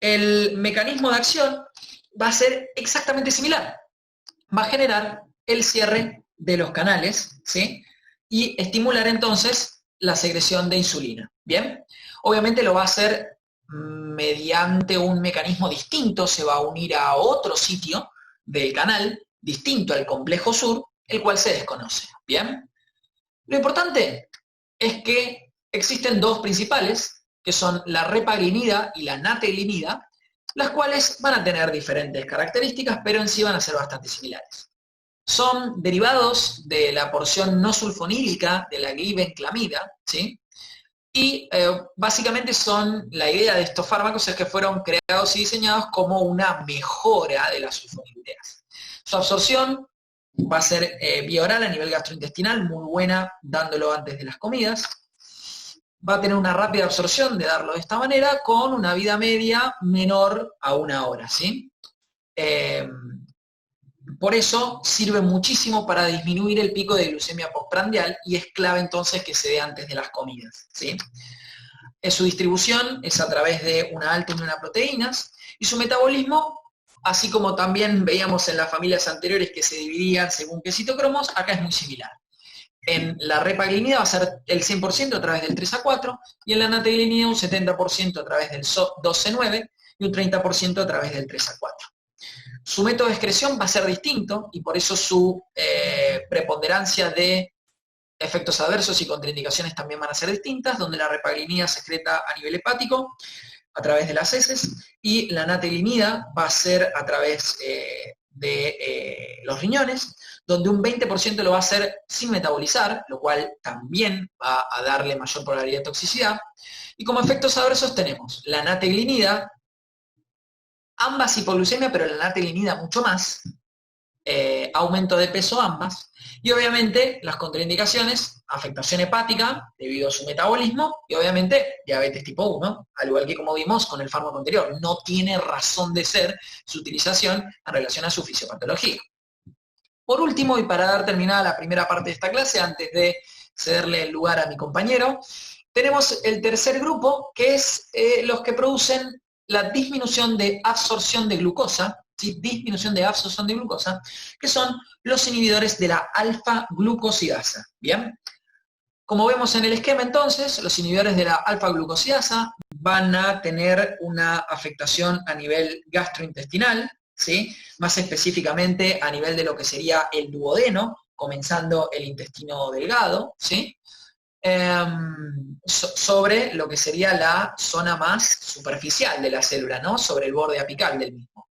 A: el mecanismo de acción va a ser exactamente similar. Va a generar el cierre de los canales, ¿sí? Y estimular entonces la secreción de insulina. Bien, obviamente lo va a hacer mediante un mecanismo distinto, se va a unir a otro sitio del canal, distinto al complejo sur, el cual se desconoce. Bien, lo importante es que existen dos principales, que son la repaglinida y la nateglinida, las cuales van a tener diferentes características, pero en sí van a ser bastante similares. Son derivados de la porción no sulfonílica de la glibenclamida, ¿sí? Y básicamente la idea de estos fármacos es que fueron creados y diseñados como una mejora de las sulfonilureas. Su absorción va a ser vía oral a nivel gastrointestinal, muy buena dándolo antes de las comidas. Va a tener una rápida absorción de darlo de esta manera, con una vida media menor a 1 hora, ¿sí? Por eso sirve muchísimo para disminuir el pico de glucemia postprandial y es clave entonces que se dé antes de las comidas, ¿sí? Su distribución es a través de una alta unión a proteínas y su metabolismo, así como también veíamos en las familias anteriores que se dividían según qué citocromos, acá es muy similar. En la repaglinida va a ser el 100% a través del 3A4 y en la nateglinida un 70% a través del 12-9 y un 30% a través del 3A4. Su método de excreción va a ser distinto y por eso su preponderancia de efectos adversos y contraindicaciones también van a ser distintas, donde la repaglinida se excreta a nivel hepático a través de las heces y la nateglinida va a ser a través de los riñones, donde un 20% lo va a hacer sin metabolizar, lo cual también va a darle mayor probabilidad de toxicidad. Y como efectos adversos tenemos la nateglinida, ambas hipoglucemia, pero la nateglinida mucho más, aumento de peso ambas, y obviamente las contraindicaciones, afectación hepática debido a su metabolismo, y obviamente diabetes tipo 1, al igual que como vimos con el fármaco anterior, no tiene razón de ser su utilización en relación a su fisiopatología. Por último, y para dar terminada la primera parte de esta clase, antes de cederle el lugar a mi compañero, tenemos el tercer grupo, que es los que producen la disminución de absorción de glucosa, ¿sí? Disminución de absorción de glucosa, que son los inhibidores de la alfa-glucosidasa. ¿Bien? Como vemos en el esquema entonces, los inhibidores de la alfa-glucosidasa van a tener una afectación a nivel gastrointestinal, ¿sí? Más específicamente a nivel de lo que sería el duodeno, comenzando el intestino delgado, ¿sí? sobre lo que sería la zona más superficial de la célula, ¿no? Sobre el borde apical del mismo.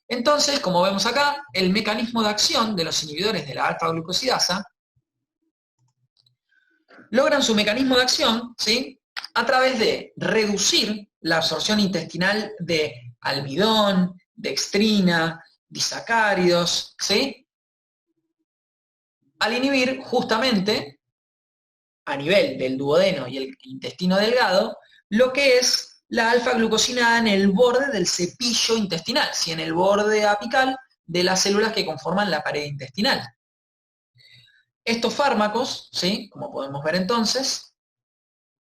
A: Entonces, como vemos acá, el mecanismo de acción de los inhibidores de la alfa-glucosidasa logran su mecanismo de acción, ¿sí?, a través de reducir la absorción intestinal de almidón, dextrina, disacáridos, ¿sí?, al inhibir justamente a nivel del duodeno y el intestino delgado lo que es la alfa-glucosinada en el borde del cepillo intestinal, ¿sí?, en el borde apical de las células que conforman la pared intestinal. Estos fármacos, ¿sí?, como podemos ver entonces,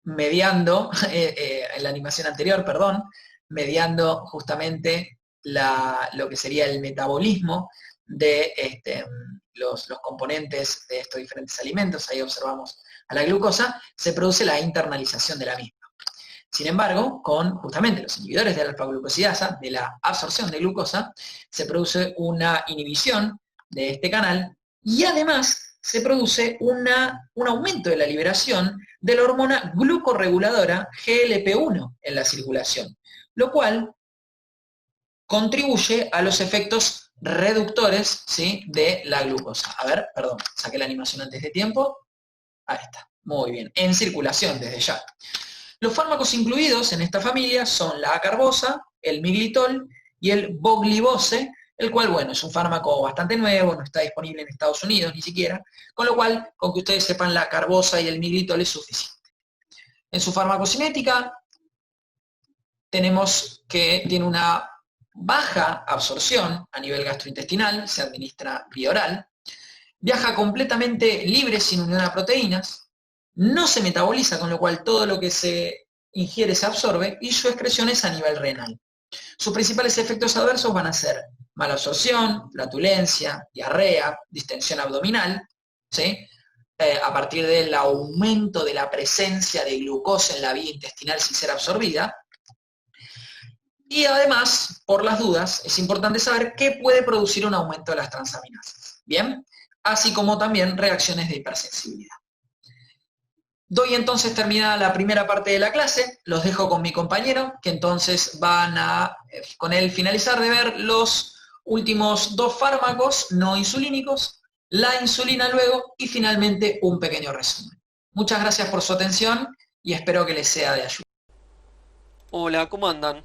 A: mediando, en la animación anterior, perdón, mediando justamente lo que sería el metabolismo de los componentes de estos diferentes alimentos, ahí observamos a la glucosa, se produce la internalización de la misma. Sin embargo, con justamente los inhibidores de la alfa-glucosidasa, de la absorción de glucosa, se produce una inhibición de este canal y además se produce un aumento de la liberación de la hormona glucorreguladora GLP-1 en la circulación, lo cual contribuye a los efectos reductores, ¿sí?, de la glucosa. A ver, perdón, saqué la animación antes de tiempo. Ahí está, muy bien, en circulación desde ya. Los fármacos incluidos en esta familia son la acarbosa, el miglitol y el voglibose, el cual, bueno, es un fármaco bastante nuevo, no está disponible en Estados Unidos ni siquiera, con lo cual, con que ustedes sepan la acarbosa y el miglitol es suficiente. En su farmacocinética tenemos que tiene una baja absorción a nivel gastrointestinal, se administra vía oral, viaja completamente libre sin unión a proteínas, no se metaboliza, con lo cual todo lo que se ingiere se absorbe, y su excreción es a nivel renal. Sus principales efectos adversos van a ser mala absorción, flatulencia, diarrea, distensión abdominal, ¿sí?, a partir del aumento de la presencia de glucosa en la vía intestinal sin ser absorbida. Y además, por las dudas, es importante saber qué puede producir un aumento de las transaminasas, ¿bien? Así como también reacciones de hipersensibilidad. Doy entonces terminada la primera parte de la clase, los dejo con mi compañero, que entonces van a, con él, finalizar de ver los últimos dos fármacos no insulínicos, la insulina luego y finalmente un pequeño resumen. Muchas gracias por su atención y espero que les sea de ayuda.
B: Hola, ¿cómo andan?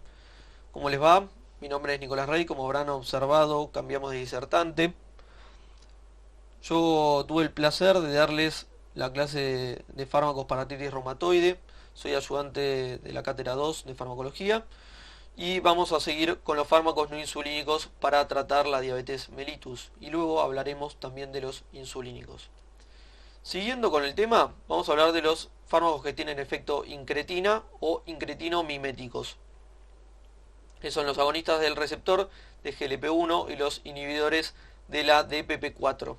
B: ¿Cómo les va? Mi nombre es Nicolás Rey, como habrán observado, cambiamos de disertante. Yo tuve el placer de darles la clase de fármacos para artritis reumatoide. Soy ayudante de la cátedra 2 de farmacología. Y vamos a seguir con los fármacos no insulínicos para tratar la diabetes mellitus. Y luego hablaremos también de los insulínicos. Siguiendo con el tema, vamos a hablar de los fármacos que tienen efecto incretina o incretino miméticos, que son los agonistas del receptor de GLP-1 y los inhibidores de la DPP-4.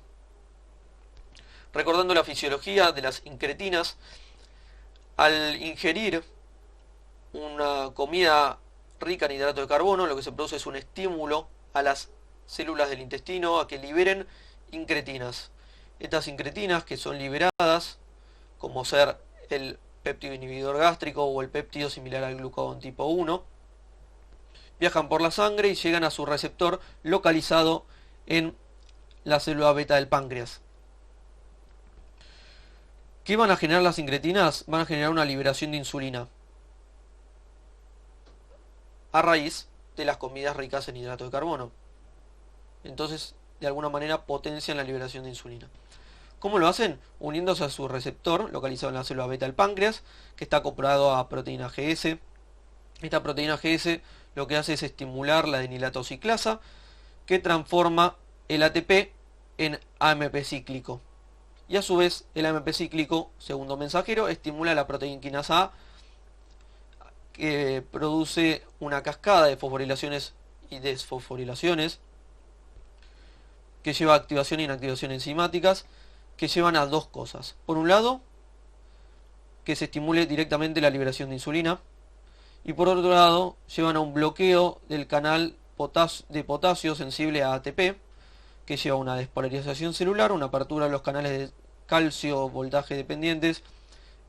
B: Recordando la fisiología de las incretinas, al ingerir una comida rica en hidrato de carbono, lo que se produce es un estímulo a las células del intestino a que liberen incretinas. Estas incretinas, que son liberadas, como ser el péptido inhibidor gástrico o el péptido similar al glucagón tipo 1, viajan por la sangre y llegan a su receptor localizado en la célula beta del páncreas. ¿Qué van a generar las incretinas? Van a generar una liberación de insulina a raíz de las comidas ricas en hidrato de carbono. Entonces, de alguna manera potencian la liberación de insulina. ¿Cómo lo hacen? Uniéndose a su receptor localizado en la célula beta del páncreas, que está acoplado a proteína GS. Esta proteína GS lo que hace es estimular la dinilatociclasa, que transforma el ATP en AMP cíclico. Y a su vez, el AMP cíclico, segundo mensajero, estimula la proteína quinasa A, que produce una cascada de fosforilaciones y desfosforilaciones, que lleva a activación e inactivación enzimáticas, que llevan a dos cosas. Por un lado, que se estimule directamente la liberación de insulina, y por otro lado, llevan a un bloqueo del canal de potasio sensible a ATP, que lleva a una despolarización celular, una apertura de los canales de calcio voltaje dependientes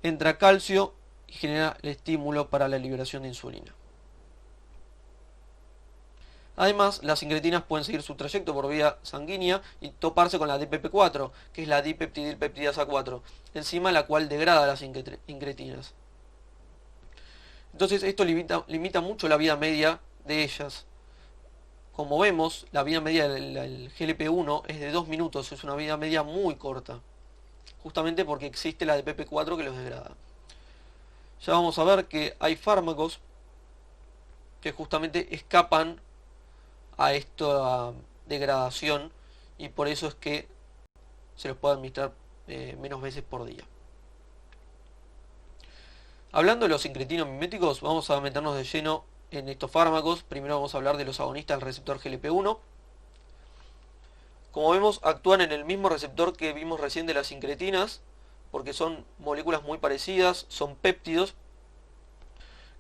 B: entra calcio y genera el estímulo para la liberación de insulina. Además, las incretinas pueden seguir su trayecto por vía sanguínea y toparse con la DPP4, que es la dipeptidilpeptidasa 4, enzima la cual degrada las incretinas. Entonces esto limita mucho la vida media de ellas. Como vemos, la vida media del GLP-1 es de 2 minutos, es una vida media muy corta, justamente porque existe la DPP4 que los degrada. Ya vamos a ver que hay fármacos que justamente escapan a esta degradación y por eso es que se los puede administrar menos veces por día. Hablando de los incretinos miméticos, vamos a meternos de lleno en estos fármacos. Primero vamos a hablar de los agonistas del receptor GLP-1. Como vemos, actúan en el mismo receptor que vimos recién de las incretinas, porque son moléculas muy parecidas, son péptidos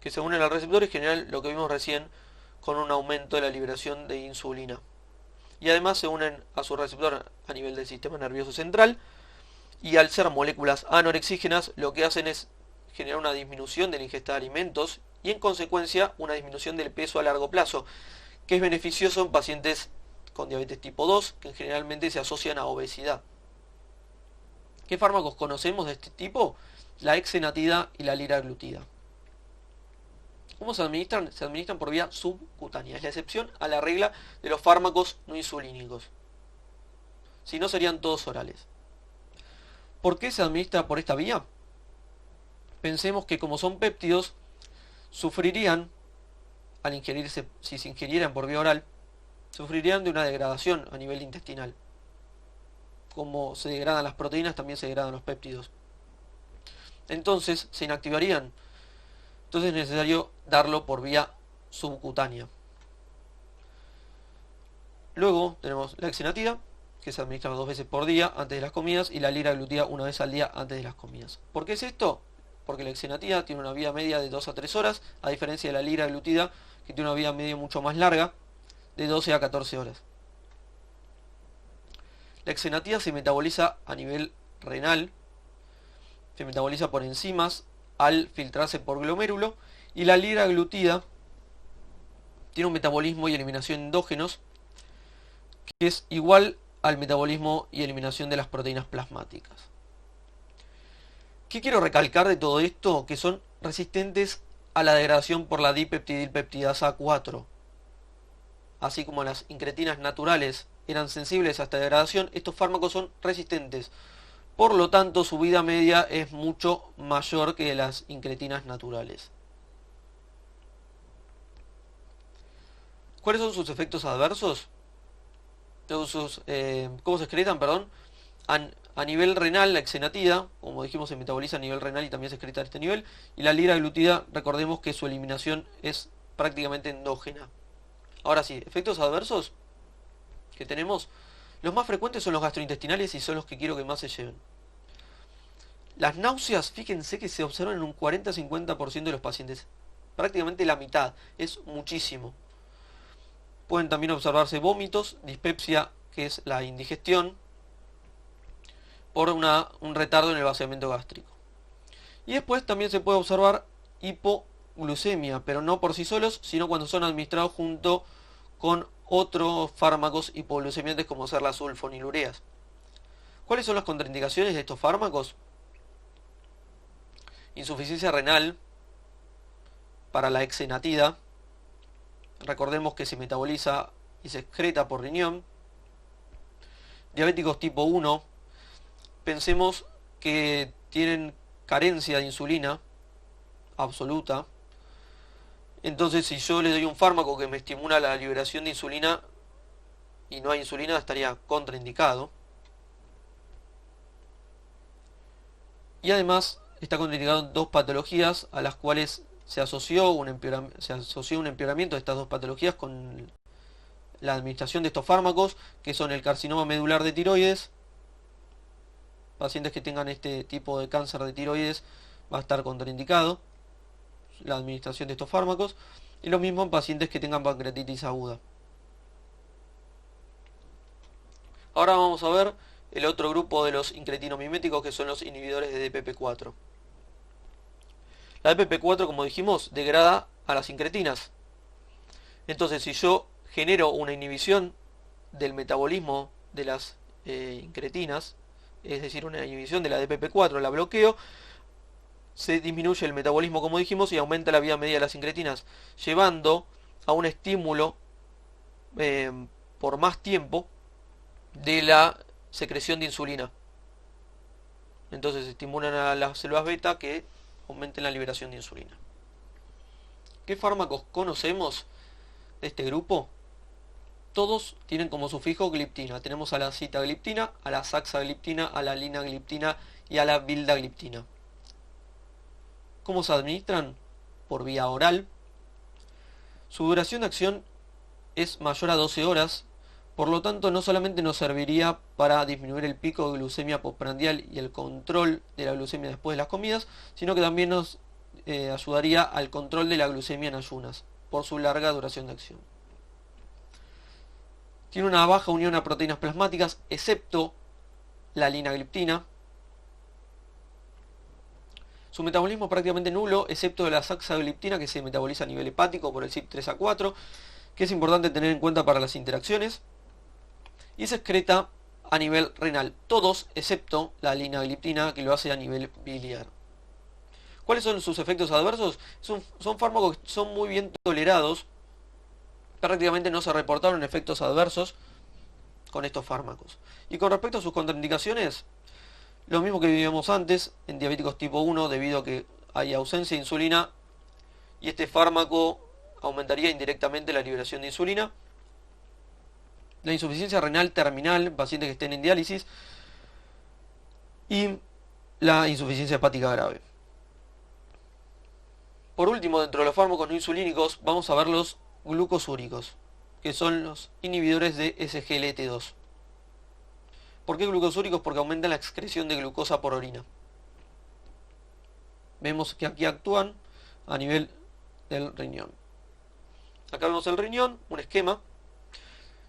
B: que se unen al receptor y generan lo que vimos recién con un aumento de la liberación de insulina. Y además se unen a su receptor a nivel del sistema nervioso central, y al ser moléculas anorexígenas lo que hacen es generar una disminución de la ingesta de alimentos y en consecuencia una disminución del peso a largo plazo, que es beneficioso en pacientes con diabetes tipo 2, que generalmente se asocian a obesidad. ¿Qué fármacos conocemos de este tipo? La exenatida y la liraglutida. ¿Cómo se administran? Se administran por vía subcutánea, es la excepción a la regla de los fármacos no insulínicos. Si no, serían todos orales. ¿Por qué se administra por esta vía? Pensemos que como son péptidos, sufrirían, al ingerirse, si se ingirieran por vía oral, sufrirían de una degradación a nivel intestinal. Como se degradan las proteínas, también se degradan los péptidos. Entonces se inactivarían. Entonces es necesario darlo por vía subcutánea. Luego tenemos la exenatida, que se administra 2 veces por día antes de las comidas, y la liraglutida 1 vez al día antes de las comidas. ¿Por qué es esto? Porque la exenatida tiene una vida media de 2 a 3 horas, a diferencia de la liraglutida, que tiene una vida media mucho más larga, de 12 a 14 horas. La exenatida se metaboliza a nivel renal, se metaboliza por enzimas al filtrarse por glomérulo, y la liraglutida tiene un metabolismo y eliminación endógenos que es igual al metabolismo y eliminación de las proteínas plasmáticas. ¿Qué quiero recalcar de todo esto? Que son resistentes a la degradación por la dipeptidilpeptidasa 4. Así como las incretinas naturales eran sensibles a esta degradación, estos fármacos son resistentes. Por lo tanto, su vida media es mucho mayor que las incretinas naturales. ¿Cuáles son sus efectos adversos? ¿Cómo se excretan? Perdón. A nivel renal, la exenatida, como dijimos, se metaboliza a nivel renal y también se excreta a este nivel. Y la liraglutida, recordemos que su eliminación es prácticamente endógena. Ahora sí, efectos adversos que tenemos. Los más frecuentes son los gastrointestinales y son los que quiero que más se lleven. Las náuseas, fíjense que se observan en un 40-50% de los pacientes. Prácticamente la mitad, es muchísimo. Pueden también observarse vómitos, dispepsia, que es la indigestión, por un retardo en el vaciamiento gástrico. Y después también se puede observar hipoglucemia, pero no por sí solos, sino cuando son administrados junto con otros fármacos hipoglucemiantes como ser las sulfonilureas. ¿Cuáles son las contraindicaciones de estos fármacos? Insuficiencia renal para la exenatida. Recordemos que se metaboliza y se excreta por riñón. Diabéticos tipo 1. Pensemos que tienen carencia de insulina absoluta. Entonces, si yo le doy un fármaco que me estimula la liberación de insulina y no hay insulina, estaría contraindicado. Y además está contraindicado en 2 patologías a las cuales se asoció un empeoramiento de estas 2 patologías con la administración de estos fármacos, que son el carcinoma medular de tiroides. Pacientes que tengan este tipo de cáncer de tiroides va a estar contraindicado la administración de estos fármacos, y lo mismo en pacientes que tengan pancreatitis aguda. Ahora vamos a ver el otro grupo de los incretinomiméticos, que son los inhibidores de DPP4. La DPP4, como dijimos, degrada a las incretinas. Entonces, si yo genero una inhibición del metabolismo de las incretinas, es decir, una inhibición de la DPP4, la bloqueo, se disminuye el metabolismo, como dijimos, y aumenta la vida media de las incretinas, llevando a un estímulo por más tiempo de la secreción de insulina. Entonces estimulan a las células beta que aumenten la liberación de insulina. ¿Qué fármacos conocemos de este grupo? Todos tienen como sufijo gliptina. Tenemos a la sitagliptina, a la saxagliptina, a la linagliptina y a la vildagliptina. ¿Cómo se administran? Por vía oral. Su duración de acción es mayor a 12 horas, por lo tanto no solamente nos serviría para disminuir el pico de glucemia postprandial y el control de la glucemia después de las comidas, sino que también nos ayudaría al control de la glucemia en ayunas, por su larga duración de acción. Tiene una baja unión a proteínas plasmáticas, excepto la linagliptina. Su metabolismo es prácticamente nulo, excepto de la saxagliptina, que se metaboliza a nivel hepático por el CYP3A4, que es importante tener en cuenta para las interacciones. Y se excreta a nivel renal, todos excepto la linagliptina, que lo hace a nivel biliar. ¿Cuáles son sus efectos adversos? Son fármacos que son muy bien tolerados. Prácticamente no se reportaron efectos adversos con estos fármacos. Y con respecto a sus contraindicaciones, lo mismo que vivimos antes en diabéticos tipo 1, debido a que hay ausencia de insulina, y este fármaco aumentaría indirectamente la liberación de insulina. La insuficiencia renal terminal en pacientes que estén en diálisis, y la insuficiencia hepática grave. Por último, dentro de los fármacos no insulínicos, vamos a ver los glucosúricos, que son los inhibidores de SGLT2. ¿Por qué glucosúricos? Porque aumentan la excreción de glucosa por orina. Vemos que aquí actúan a nivel del riñón. Acá vemos el riñón, un esquema.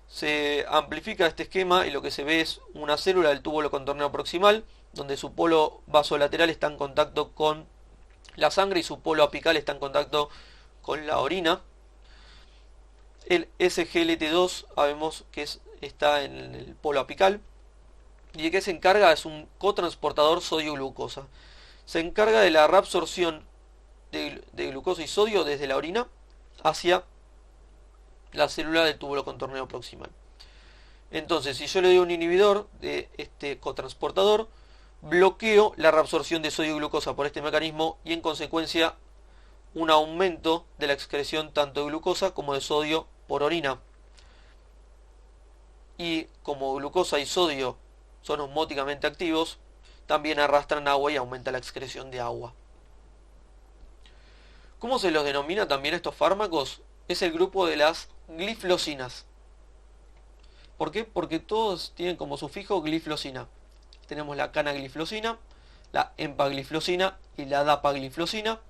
B: Se amplifica este esquema y lo que se ve es una célula del túbulo contorneo proximal, donde su polo vasolateral está en contacto con la sangre y su polo apical está en contacto con la orina. El SGLT2 sabemos que está en el polo apical, y de qué se encarga, es un cotransportador sodio-glucosa. Se encarga de la reabsorción de glucosa y sodio desde la orina hacia la célula del túbulo contorneo proximal. Entonces, si yo le doy un inhibidor de este cotransportador, bloqueo la reabsorción de sodio y glucosa por este mecanismo, y en consecuencia un aumento de la excreción tanto de glucosa como de sodio por orina. Y como glucosa y sodio son osmóticamente activos, también arrastran agua y aumenta la excreción de agua. ¿Cómo se los denomina también estos fármacos? Es el grupo de las gliflosinas. ¿Por qué? Porque todos tienen como sufijo gliflosina. Tenemos la canagliflosina, la empagliflosina y la dapagliflosina.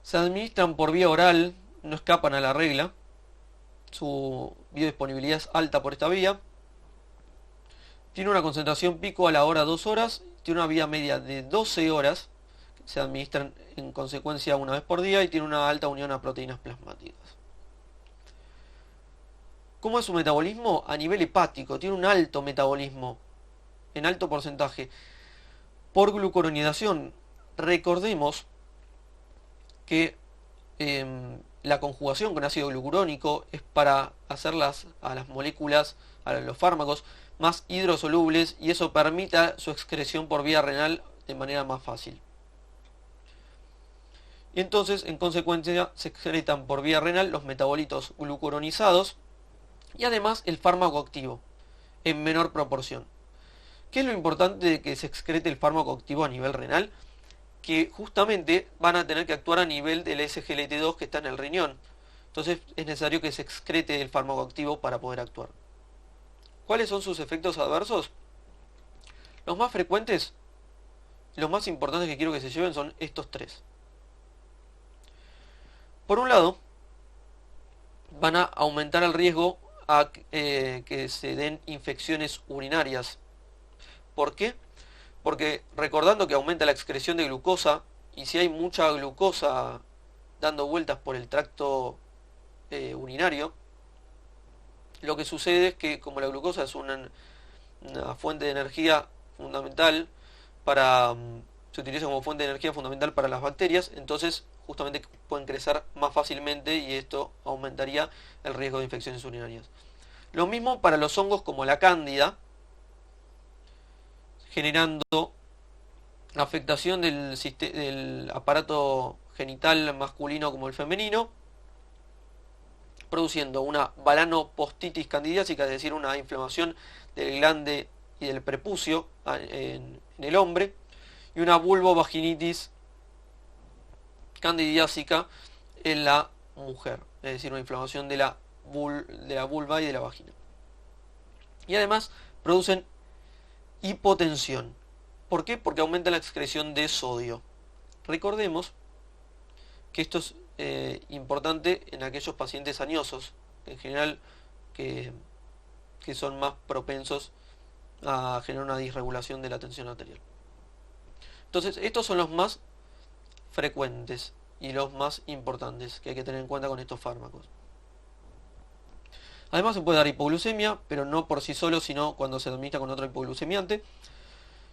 B: Se administran por vía oral, no escapan a la regla. Su biodisponibilidad es alta por esta vía. Tiene una concentración pico a la hora 2 horas. Tiene una vida media de 12 horas. Se administran en consecuencia una vez por día y tiene una alta unión a proteínas plasmáticas. ¿Cómo es su metabolismo? A nivel hepático. Tiene un alto metabolismo, en alto porcentaje, por glucuronidación. Recordemos que la conjugación con ácido glucurónico es para hacerlas a las moléculas, a los fármacos, más hidrosolubles, y eso permita su excreción por vía renal de manera más fácil. Y entonces, en consecuencia, se excretan por vía renal los metabolitos glucuronizados y además el fármaco activo, en menor proporción. ¿Qué es lo importante de que se excrete el fármaco activo a nivel renal? Que justamente van a tener que actuar a nivel del SGLT2 que está en el riñón. Entonces es necesario que se excrete el fármaco activo para poder actuar. ¿Cuáles son sus efectos adversos? Los más frecuentes, los más importantes que quiero que se lleven son estos tres. Por un lado, van a aumentar el riesgo a que se den infecciones urinarias. ¿Por qué? Porque recordando que aumenta la excreción de glucosa, y si hay mucha glucosa dando vueltas por el tracto urinario, lo que sucede es que como la glucosa es una fuente de energía fundamental para... se utiliza como fuente de energía fundamental para las bacterias, entonces justamente pueden crecer más fácilmente y esto aumentaría el riesgo de infecciones urinarias. Lo mismo para los hongos como la cándida, generando afectación del aparato genital masculino como el femenino, produciendo una balanopostitis candidiásica, es decir, una inflamación del glande y del prepucio en el hombre, y una vulvovaginitis candidiásica en la mujer, es decir, una inflamación de la vulva y de la vagina. Y además producen hipotensión. ¿Por qué? Porque aumenta la excreción de sodio. Recordemos que esto es importante en aquellos pacientes añosos, en general que son más propensos a generar una disregulación de la tensión arterial. Entonces, estos son los más frecuentes y los más importantes que hay que tener en cuenta con estos fármacos. Además se puede dar hipoglucemia, pero no por sí solo, sino cuando se administra con otro hipoglucemiante.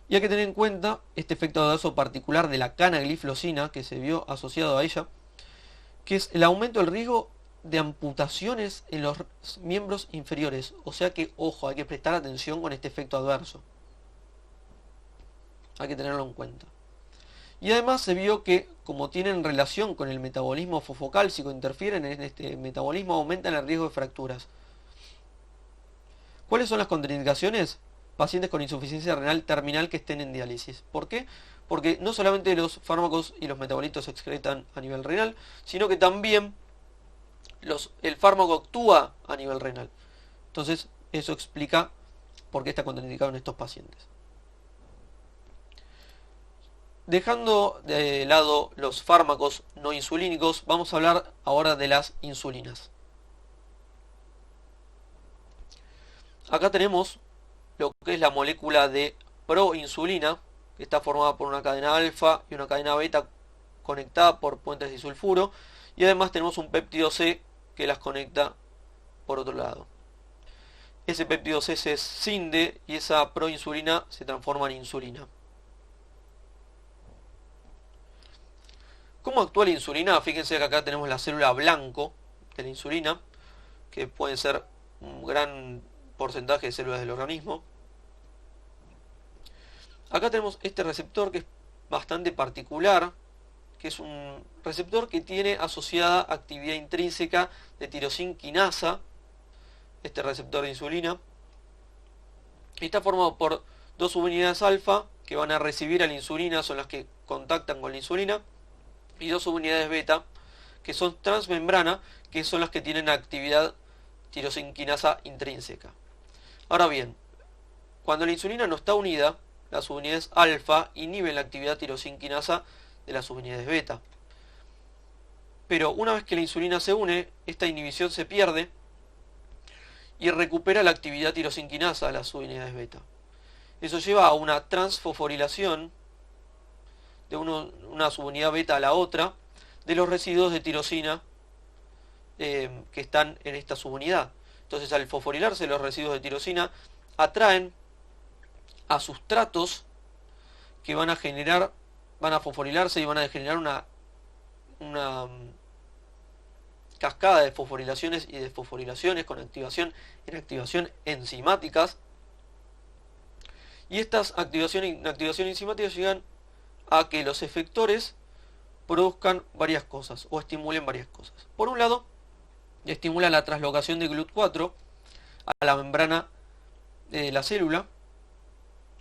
B: Y hay que tener en cuenta este efecto adverso particular de la canagliflozina que se vio asociado a ella, que es el aumento del riesgo de amputaciones en los miembros inferiores. O sea que, ojo, hay que prestar atención con este efecto adverso. Hay que tenerlo en cuenta. Y además se vio que, como tienen relación con el metabolismo fosfocálcico, interfieren en este metabolismo, aumentan el riesgo de fracturas. ¿Cuáles son las contraindicaciones? Pacientes con insuficiencia renal terminal que estén en diálisis. ¿Por qué? Porque no solamente los fármacos y los metabolitos se excretan a nivel renal, sino que también el fármaco actúa a nivel renal. Entonces, eso explica por qué está contraindicado en estos pacientes. Dejando de lado los fármacos no insulínicos, vamos a hablar ahora de las insulinas. Acá tenemos lo que es la molécula de proinsulina, que está formada por una cadena alfa y una cadena beta conectada por puentes disulfuro, y además tenemos un péptido C que las conecta por otro lado. Ese péptido C se escinde y esa proinsulina se transforma en insulina. ¿Cómo actúa la insulina? Fíjense que acá tenemos la célula blanco de la insulina, que pueden ser un gran porcentaje de células del organismo. Acá tenemos este receptor que es bastante particular, que es un receptor que tiene asociada actividad intrínseca de tirosina quinasa, este receptor de insulina, y está formado por dos subunidades alfa que van a recibir a la insulina, son las que contactan con la insulina, y dos subunidades beta que son transmembrana, que son las que tienen actividad tirosina quinasa intrínseca. Ahora bien, cuando la insulina no está unida, las subunidades alfa inhiben la actividad tirosina quinasa de las subunidades beta. Pero una vez que la insulina se une, esta inhibición se pierde y recupera la actividad tirosina quinasa de las subunidades beta. Eso lleva a una transfosforilación de una subunidad beta a la otra de los residuos de tirosina que están en esta subunidad. Entonces, al fosforilarse los residuos de tirosina, atraen a sustratos que van a fosforilarse y van a generar una cascada de fosforilaciones y desfosforilaciones con activación e inactivación enzimáticas. Y estas activación e inactivación enzimáticas llegan a que los efectores produzcan varias cosas o estimulen varias cosas. Por un lado, estimula la translocación de GLUT4 a la membrana de la célula.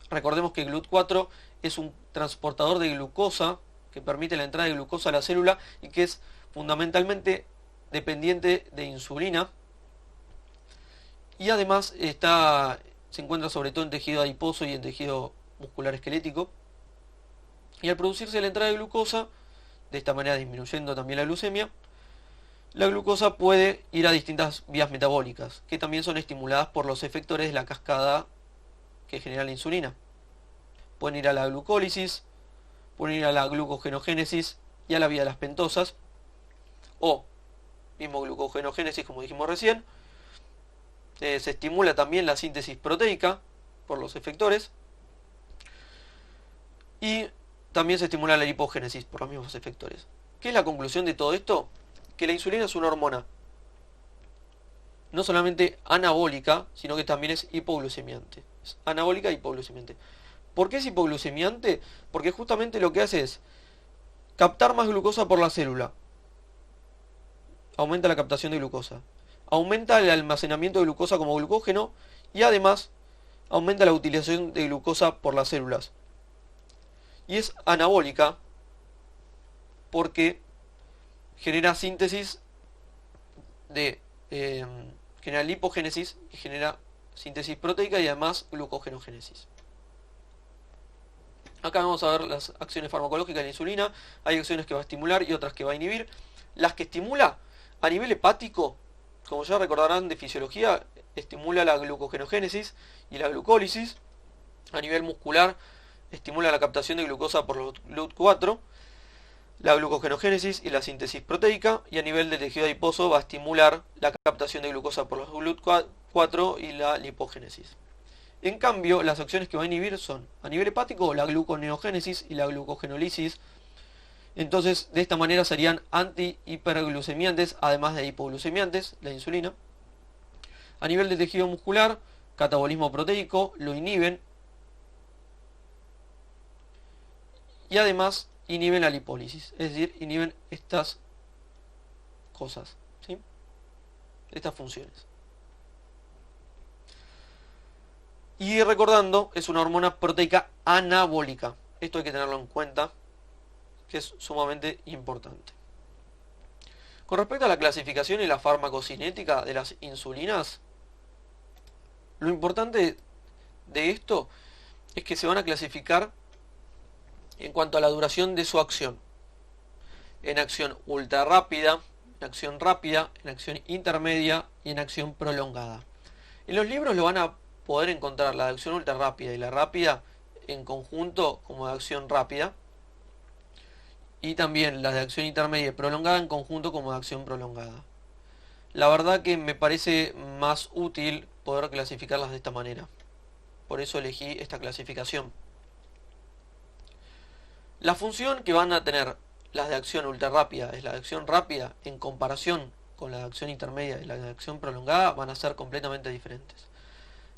B: Recordemos que GLUT4 es un transportador de glucosa que permite la entrada de glucosa a la célula y que es fundamentalmente dependiente de insulina. Y además se encuentra sobre todo en tejido adiposo y en tejido muscular esquelético. Y al producirse la entrada de glucosa, de esta manera disminuyendo también la glucemia, la glucosa puede ir a distintas vías metabólicas, que también son estimuladas por los efectores de la cascada que genera la insulina. pueden ir a la glucólisis, pueden ir a la glucogenogénesis y a la vía de las pentosas, o mismo glucogenogénesis como dijimos recién. Se estimula también la síntesis proteica por los efectores, y también se estimula la lipogénesis por los mismos efectores. ¿Qué es la conclusión de todo esto? Que la insulina es una hormona no solamente anabólica, sino que también es hipoglucemiante. Es anabólica e hipoglucemiante. ¿Por qué es hipoglucemiante? Porque justamente lo que hace es captar más glucosa por la célula. Aumenta la captación de glucosa. Aumenta el almacenamiento de glucosa como glucógeno y además aumenta la utilización de glucosa por las células. Y es anabólica porque genera síntesis de genera lipogénesis y genera síntesis proteica y además glucogenogénesis. Acá vamos a ver las acciones farmacológicas de la insulina. Hay acciones que va a estimular y otras que va a inhibir. Las que estimula a nivel hepático, como ya recordarán de fisiología, estimula la glucogenogénesis y la glucólisis. A nivel muscular, estimula la captación de glucosa por los GLUT4, la glucogenogénesis y la síntesis proteica, y a nivel del tejido adiposo va a estimular la captación de glucosa por los GLUT4 y la lipogénesis. En cambio, las acciones que va a inhibir son, a nivel hepático, la gluconeogénesis y la glucogenólisis. Entonces, de esta manera serían anti-hiperglucemiantes, además de hipoglucemiantes, la insulina. A nivel del tejido muscular, catabolismo proteico, lo inhiben. Y además inhiben la lipólisis, es decir, inhiben estas cosas, ¿sí? Estas funciones. Y recordando, es una hormona proteica anabólica. Esto hay que tenerlo en cuenta, que es sumamente importante. Con respecto a la clasificación y la farmacocinética de las insulinas, lo importante de esto es que se van a clasificar en cuanto a la duración de su acción. En acción ultra rápida, en acción rápida, en acción intermedia y en acción prolongada. En los libros lo van a poder encontrar la de acción ultra rápida y la rápida en conjunto como de acción rápida, y también la de acción intermedia y prolongada en conjunto como de acción prolongada. La verdad que me parece más útil poder clasificarlas de esta manera. Por eso elegí esta clasificación. La función que van a tener las de acción ultra rápida es la de acción rápida en comparación con la de acción intermedia y la de acción prolongada van a ser completamente diferentes.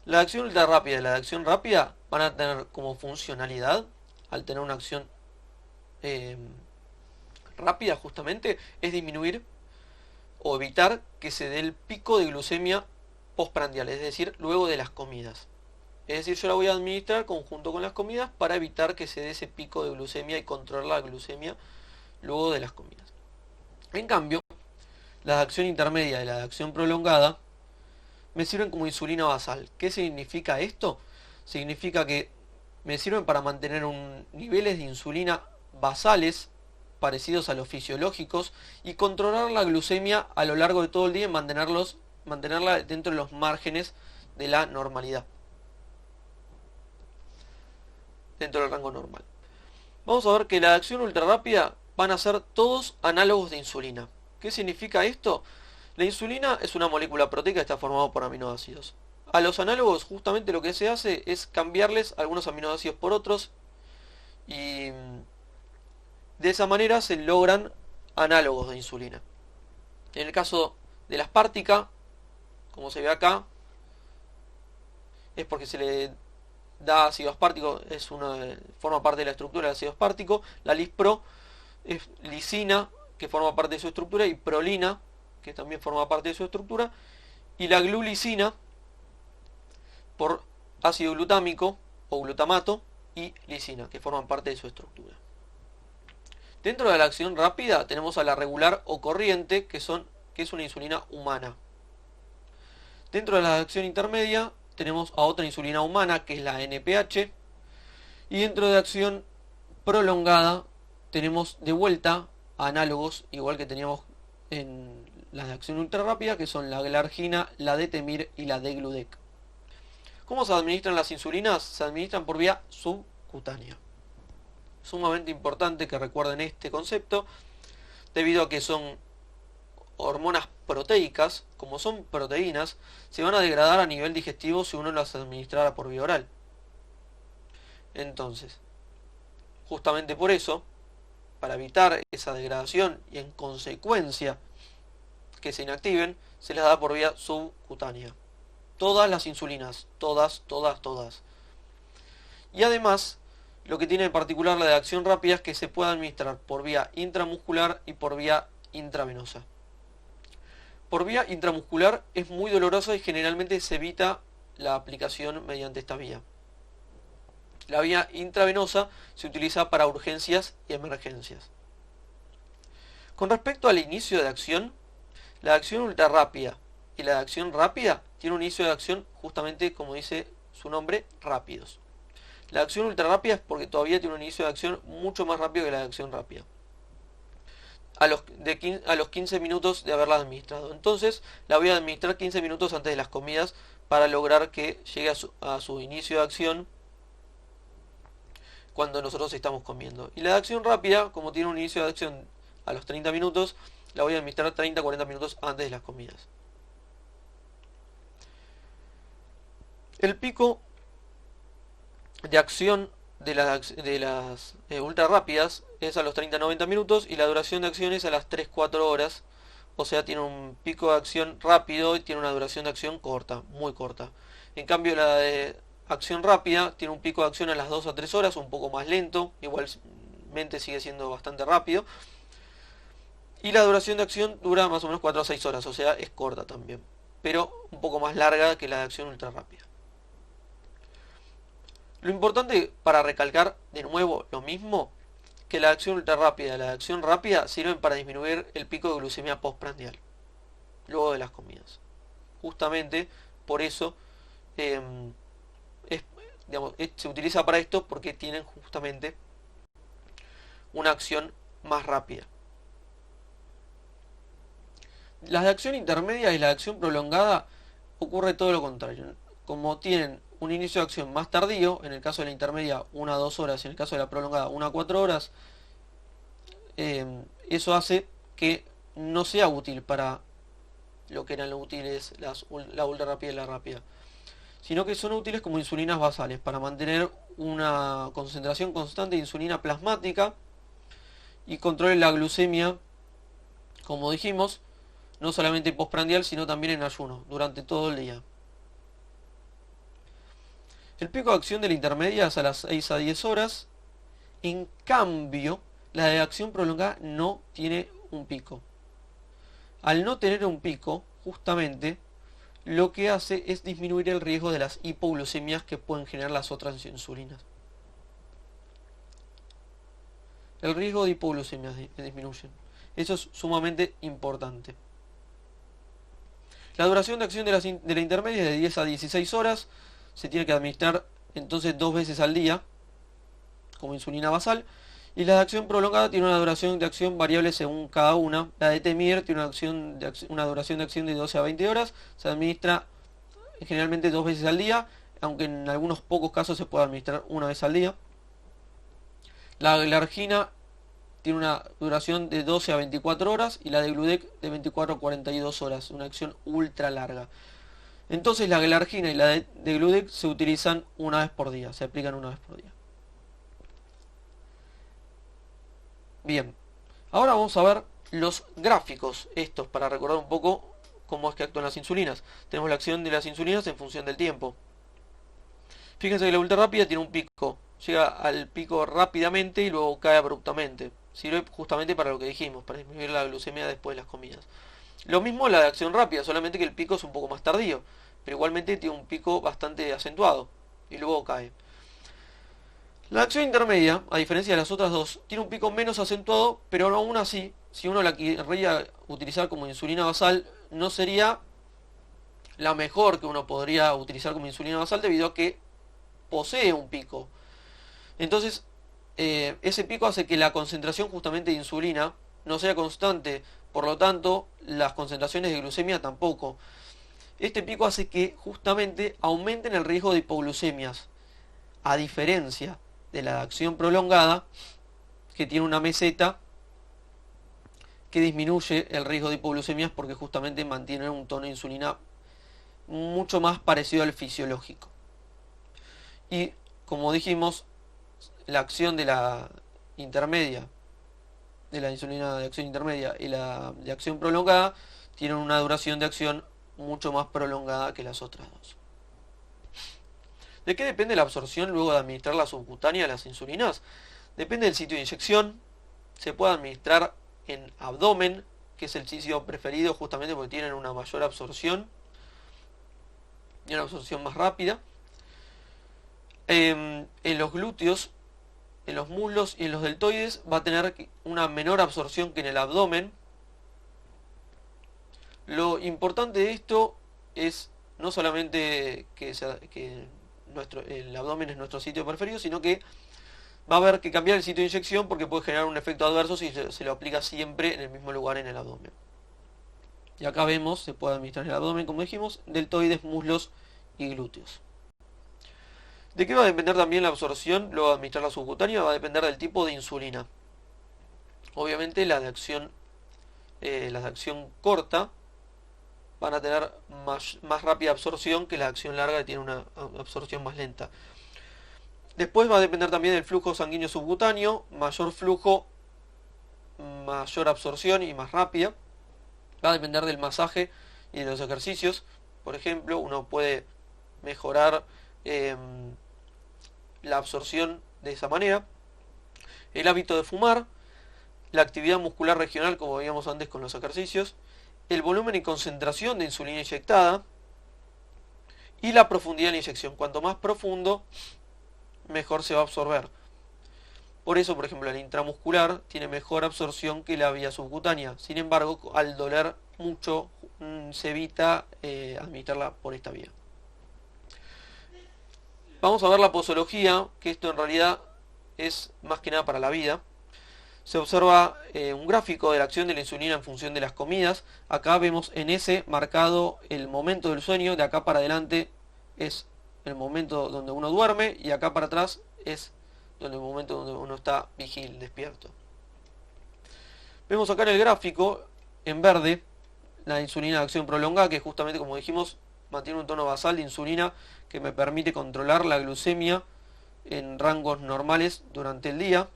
B: La de acción ultra rápida y la de acción rápida van a tener como funcionalidad, al tener una acción rápida justamente, es disminuir o evitar que se dé el pico de glucemia postprandial, es decir, luego de las comidas. Es decir, yo la voy a administrar conjunto con las comidas para evitar que se dé ese pico de glucemia y controlar la glucemia luego de las comidas. En cambio, la de acción intermedia y la de acción prolongada me sirven como insulina basal. ¿Qué significa esto? Significa que me sirven para mantener niveles de insulina basales parecidos a los fisiológicos y controlar la glucemia a lo largo de todo el día y mantenerla dentro de los márgenes de la normalidad, dentro del rango normal. Vamos a ver que la de acción ultra rápida van a ser todos análogos de insulina. ¿Qué significa esto? La insulina es una molécula proteica que está formada por aminoácidos. A los análogos justamente lo que se hace es cambiarles algunos aminoácidos por otros y de esa manera se logran análogos de insulina. En el caso de la aspartica, como se ve acá, es porque se le da ácido aspartico, forma parte de la estructura del ácido aspartico. La lispro es lisina, que forma parte de su estructura, y prolina, que también forma parte de su estructura, y la glulicina por ácido glutámico o glutamato y lisina, que forman parte de su estructura. Dentro de la acción rápida tenemos a la regular o corriente, que es una insulina humana. Dentro de la acción intermedia tenemos a otra insulina humana, que es la NPH, y dentro de acción prolongada tenemos de vuelta análogos, igual que teníamos en las de acción ultra rápida, que son la glargina, la detemir y la degludec. ¿Cómo se administran las insulinas? Se administran por vía cutánea. Sumamente importante que recuerden este concepto, debido a que son hormonas proteicas. Como son proteínas, se van a degradar a nivel digestivo si uno las administrara por vía oral. Entonces, justamente por eso, para evitar esa degradación y en consecuencia que se inactiven, se les da por vía subcutánea. Todas las insulinas, todas. Y además, lo que tiene en particular la de acción rápida es que se puede administrar por vía intramuscular y por vía intravenosa. Por vía intramuscular es muy dolorosa y generalmente se evita la aplicación mediante esta vía. La vía intravenosa se utiliza para urgencias y emergencias. Con respecto al inicio de acción, la de acción ultra rápida y la de acción rápida tiene un inicio de acción justamente como dice su nombre, rápidos. La acción ultra rápida es porque todavía tiene un inicio de acción mucho más rápido que la de acción rápida. A los 15 minutos de haberla administrado. Entonces la voy a administrar 15 minutos antes de las comidas para lograr que llegue a su inicio de acción cuando nosotros estamos comiendo. Y la de acción rápida, como tiene un inicio de acción a los 30 minutos, la voy a administrar 30-40 minutos antes de las comidas. El pico de acción de las ultra rápidas es a los 30-90 minutos y la duración de acción es a las 3-4 horas. O sea, tiene un pico de acción rápido y tiene una duración de acción corta, muy corta. En cambio, la de acción rápida tiene un pico de acción a las 2 a 3 horas, un poco más lento, igualmente sigue siendo bastante rápido. Y la duración de acción dura más o menos 4 a 6 horas, o sea, es corta también, pero un poco más larga que la de acción ultra rápida. Lo importante para recalcar de nuevo lo mismo, que la acción ultra rápida y la acción rápida sirven para disminuir el pico de glucemia postprandial, luego de las comidas. Justamente por eso se utiliza para esto, porque tienen justamente una acción más rápida. Las de acción intermedia y la de acción prolongada ocurre todo lo contrario. Como tienen un inicio de acción más tardío, en el caso de la intermedia 1 a 2 horas, en el caso de la prolongada 1 a 4 horas, eso hace que no sea útil para lo que eran útiles la ultra rápida y la rápida, sino que son útiles como insulinas basales para mantener una concentración constante de insulina plasmática y controle la glucemia, como dijimos, no solamente postprandial, sino también en ayuno, durante todo el día. El pico de acción de la intermedia es a las 6 a 10 horas. En cambio, la de acción prolongada no tiene un pico. Al no tener un pico, justamente, lo que hace es disminuir el riesgo de las hipoglucemias que pueden generar las otras insulinas. El riesgo de hipoglucemias disminuye. Eso es sumamente importante. La duración de acción de la intermedia es de 10 a 16 horas. Se tiene que administrar entonces 2 veces al día como insulina basal. Y la de acción prolongada tiene una duración de acción variable según cada una. La de Temir tiene una duración de acción de 12 a 20 horas. Se administra generalmente 2 veces al día, aunque en algunos pocos casos se puede administrar una vez al día. La glargina tiene una duración de 12 a 24 horas y la de Gludec de 24 a 42 horas, una acción ultra larga. Entonces la glargina y la de Gludec se utilizan una vez por día, se aplican una vez por día. Bien, ahora vamos a ver los gráficos, estos para recordar un poco cómo es que actúan las insulinas. Tenemos la acción de las insulinas en función del tiempo. Fíjense que la ultra rápida tiene un pico, llega al pico rápidamente y luego cae abruptamente. Sirve justamente para lo que dijimos, para disminuir la glucemia después de las comidas. Lo mismo la de acción rápida, solamente que el pico es un poco más tardío, pero igualmente tiene un pico bastante acentuado y luego cae. La acción intermedia, a diferencia de las otras dos, tiene un pico menos acentuado, pero aún así, si uno la querría utilizar como insulina basal, no sería la mejor que uno podría utilizar como insulina basal debido a que posee un pico. Entonces, ese pico hace que la concentración justamente de insulina no sea constante, por lo tanto, las concentraciones de glucemia tampoco. Este pico hace que justamente aumenten el riesgo de hipoglucemias, a diferencia de la acción prolongada, que tiene una meseta que disminuye el riesgo de hipoglucemias porque justamente mantiene un tono de insulina mucho más parecido al fisiológico. Y como dijimos, la acción de la intermedia, de la insulina de acción intermedia y la de acción prolongada, tienen una duración de acción mucho más prolongada que las otras dos. ¿De qué depende la absorción luego de administrar la subcutánea de las insulinas? Depende del sitio de inyección. Se puede administrar en abdomen, que es el sitio preferido justamente porque tienen una mayor absorción y una absorción más rápida. En los glúteos, en los muslos y en los deltoides va a tener una menor absorción que en el abdomen. Lo importante de esto es no solamente que el abdomen es nuestro sitio preferido, sino que va a haber que cambiar el sitio de inyección porque puede generar un efecto adverso si se lo aplica siempre en el mismo lugar en el abdomen. Y acá vemos, se puede administrar en el abdomen, como dijimos, deltoides, muslos y glúteos. ¿De qué va a depender también la absorción luego de administrar la subcutánea? Va a depender del tipo de insulina. Obviamente las de acción corta van a tener más rápida absorción que la de acción larga, que tiene una absorción más lenta. Después va a depender también del flujo sanguíneo subcutáneo. Mayor flujo, mayor absorción y más rápida. Va a depender del masaje y de los ejercicios. Por ejemplo, uno puede mejorar la absorción de esa manera. El hábito de fumar, la actividad muscular regional, como veíamos antes con los ejercicios, el volumen y concentración de insulina inyectada y la profundidad de la inyección. Cuanto más profundo, mejor se va a absorber. Por eso, por ejemplo, el intramuscular tiene mejor absorción que la vía subcutánea. Sin embargo, al doler mucho, se evita administrarla por esta vía. Vamos a ver la posología, que esto en realidad es más que nada para la vida. Se observa un gráfico de la acción de la insulina en función de las comidas. Acá vemos en S marcado el momento del sueño. De acá para adelante es el momento donde uno duerme y acá para atrás es el momento donde uno está vigil, despierto. Vemos acá en el gráfico, en verde, la insulina de acción prolongada, que justamente, como dijimos, mantiene un tono basal de insulina que me permite controlar la glucemia en rangos normales durante el día.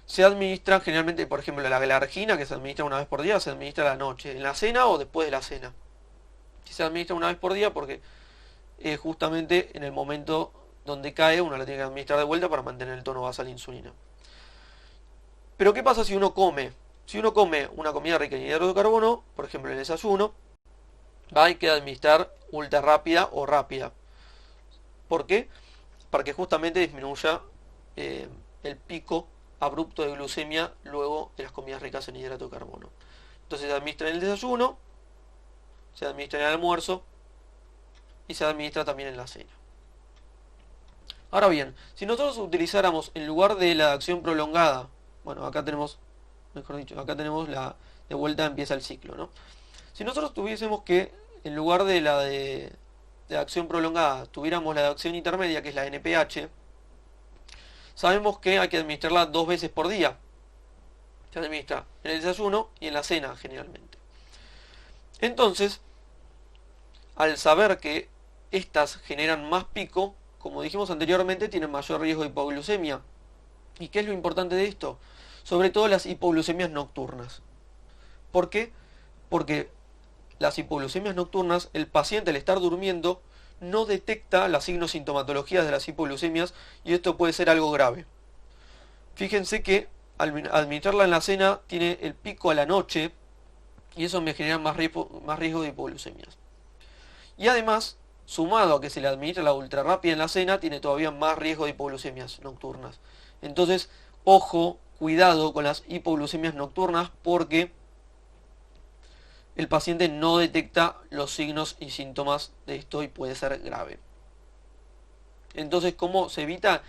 B: Se administra generalmente, por ejemplo, la glargina, que se administra una vez por día, se administra a la noche, en la cena o después de la cena. Si se administra una vez por día, porque justamente en el momento donde cae, uno la tiene que administrar de vuelta para mantener el tono basal de insulina. Pero ¿qué pasa si uno come? Si uno come una comida rica en hidratos de carbono, por ejemplo el desayuno, hay que administrar ultra rápida o rápida. ¿Por qué? Para que justamente disminuya el pico abrupto de glucemia luego de las comidas ricas en hidrato de carbono. Entonces se administra en el desayuno, se administra en el almuerzo y se administra también en la cena. Ahora bien, si nosotros utilizáramos en lugar de la acción prolongada, bueno, acá tenemos, mejor dicho, acá tenemos la de vuelta empieza el ciclo, ¿no? Si nosotros tuviésemos que, en lugar de la de acción prolongada, tuviéramos la de acción intermedia, que es la NPH, sabemos que hay que administrarla 2 veces por día. Se administra en el desayuno y en la cena generalmente. Entonces, al saber que estas generan más pico, como dijimos anteriormente, tienen mayor riesgo de hipoglucemia. ¿Y qué es lo importante de esto? Sobre todo las hipoglucemias nocturnas. ¿Por qué? Porque las hipoglucemias nocturnas, el paciente al estar durmiendo no detecta las signos sintomatologías de las hipoglucemias y esto puede ser algo grave. Fíjense que al administrarla en la cena tiene el pico a la noche y eso me genera más riesgo de hipoglucemias. Y además, sumado a que se le administra la ultra rápida en la cena, tiene todavía más riesgo de hipoglucemias nocturnas. Entonces, ojo, cuidado con las hipoglucemias nocturnas porque el paciente no detecta los signos y síntomas de esto y puede ser grave. Entonces, ¿cómo se evita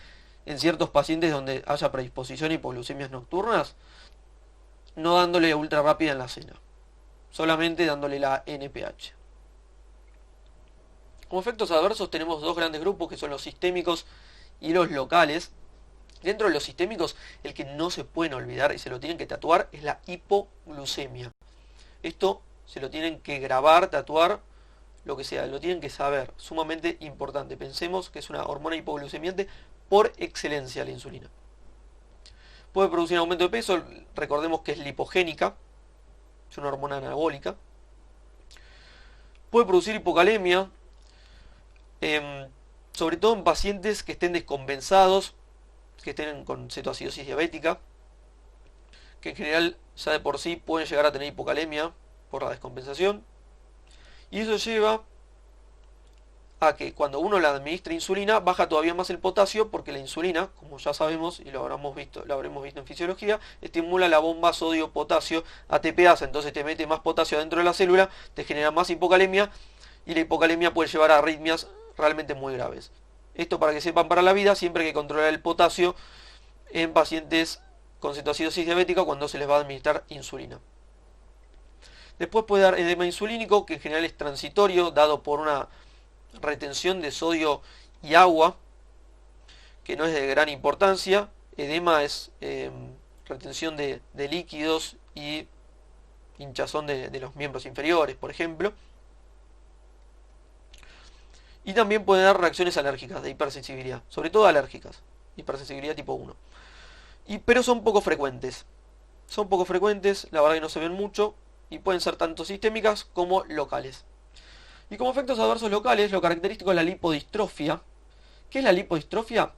B: en ciertos pacientes donde haya predisposición a hipoglucemias nocturnas? No dándole ultra rápida en la cena, solamente dándole la NPH. Como efectos adversos tenemos dos grandes grupos que son los sistémicos y los locales. Dentro de los sistémicos, el que no se pueden olvidar y se lo tienen que tatuar es la hipoglucemia. Esto se lo tienen que grabar, tatuar, lo que sea, lo tienen que saber, sumamente importante. Pensemos que es una hormona hipoglucemiante por excelencia la insulina. Puede producir un aumento de peso, recordemos que es lipogénica, es una hormona anabólica. Puede producir hipocalemia, sobre todo en pacientes que estén descompensados, que estén con cetoacidosis diabética, que en general ya de por sí pueden llegar a tener hipocalemia por la descompensación. Y eso lleva a que cuando uno le administra insulina baja todavía más el potasio, porque la insulina, como ya sabemos y lo habremos visto en fisiología, estimula la bomba sodio-potasio ATPasa, entonces te mete más potasio dentro de la célula, te genera más hipocalemia y la hipocalemia puede llevar a arritmias realmente muy graves. Esto, para que sepan, para la vida, siempre hay que controlar el potasio en pacientes con cetoacidosis diabética cuando se les va a administrar insulina. Después puede dar edema insulínico, que en general es transitorio, dado por una retención de sodio y agua, que no es de gran importancia. Edema es retención de líquidos y hinchazón de los miembros inferiores, por ejemplo. Y también puede dar reacciones alérgicas de hipersensibilidad, sobre todo alérgicas, hipersensibilidad tipo 1. Pero son poco frecuentes. Son poco frecuentes, la verdad que no se ven mucho, y pueden ser tanto sistémicas como locales. Y como efectos adversos locales, lo característico es la lipodistrofia. ¿Qué es la lipodistrofia?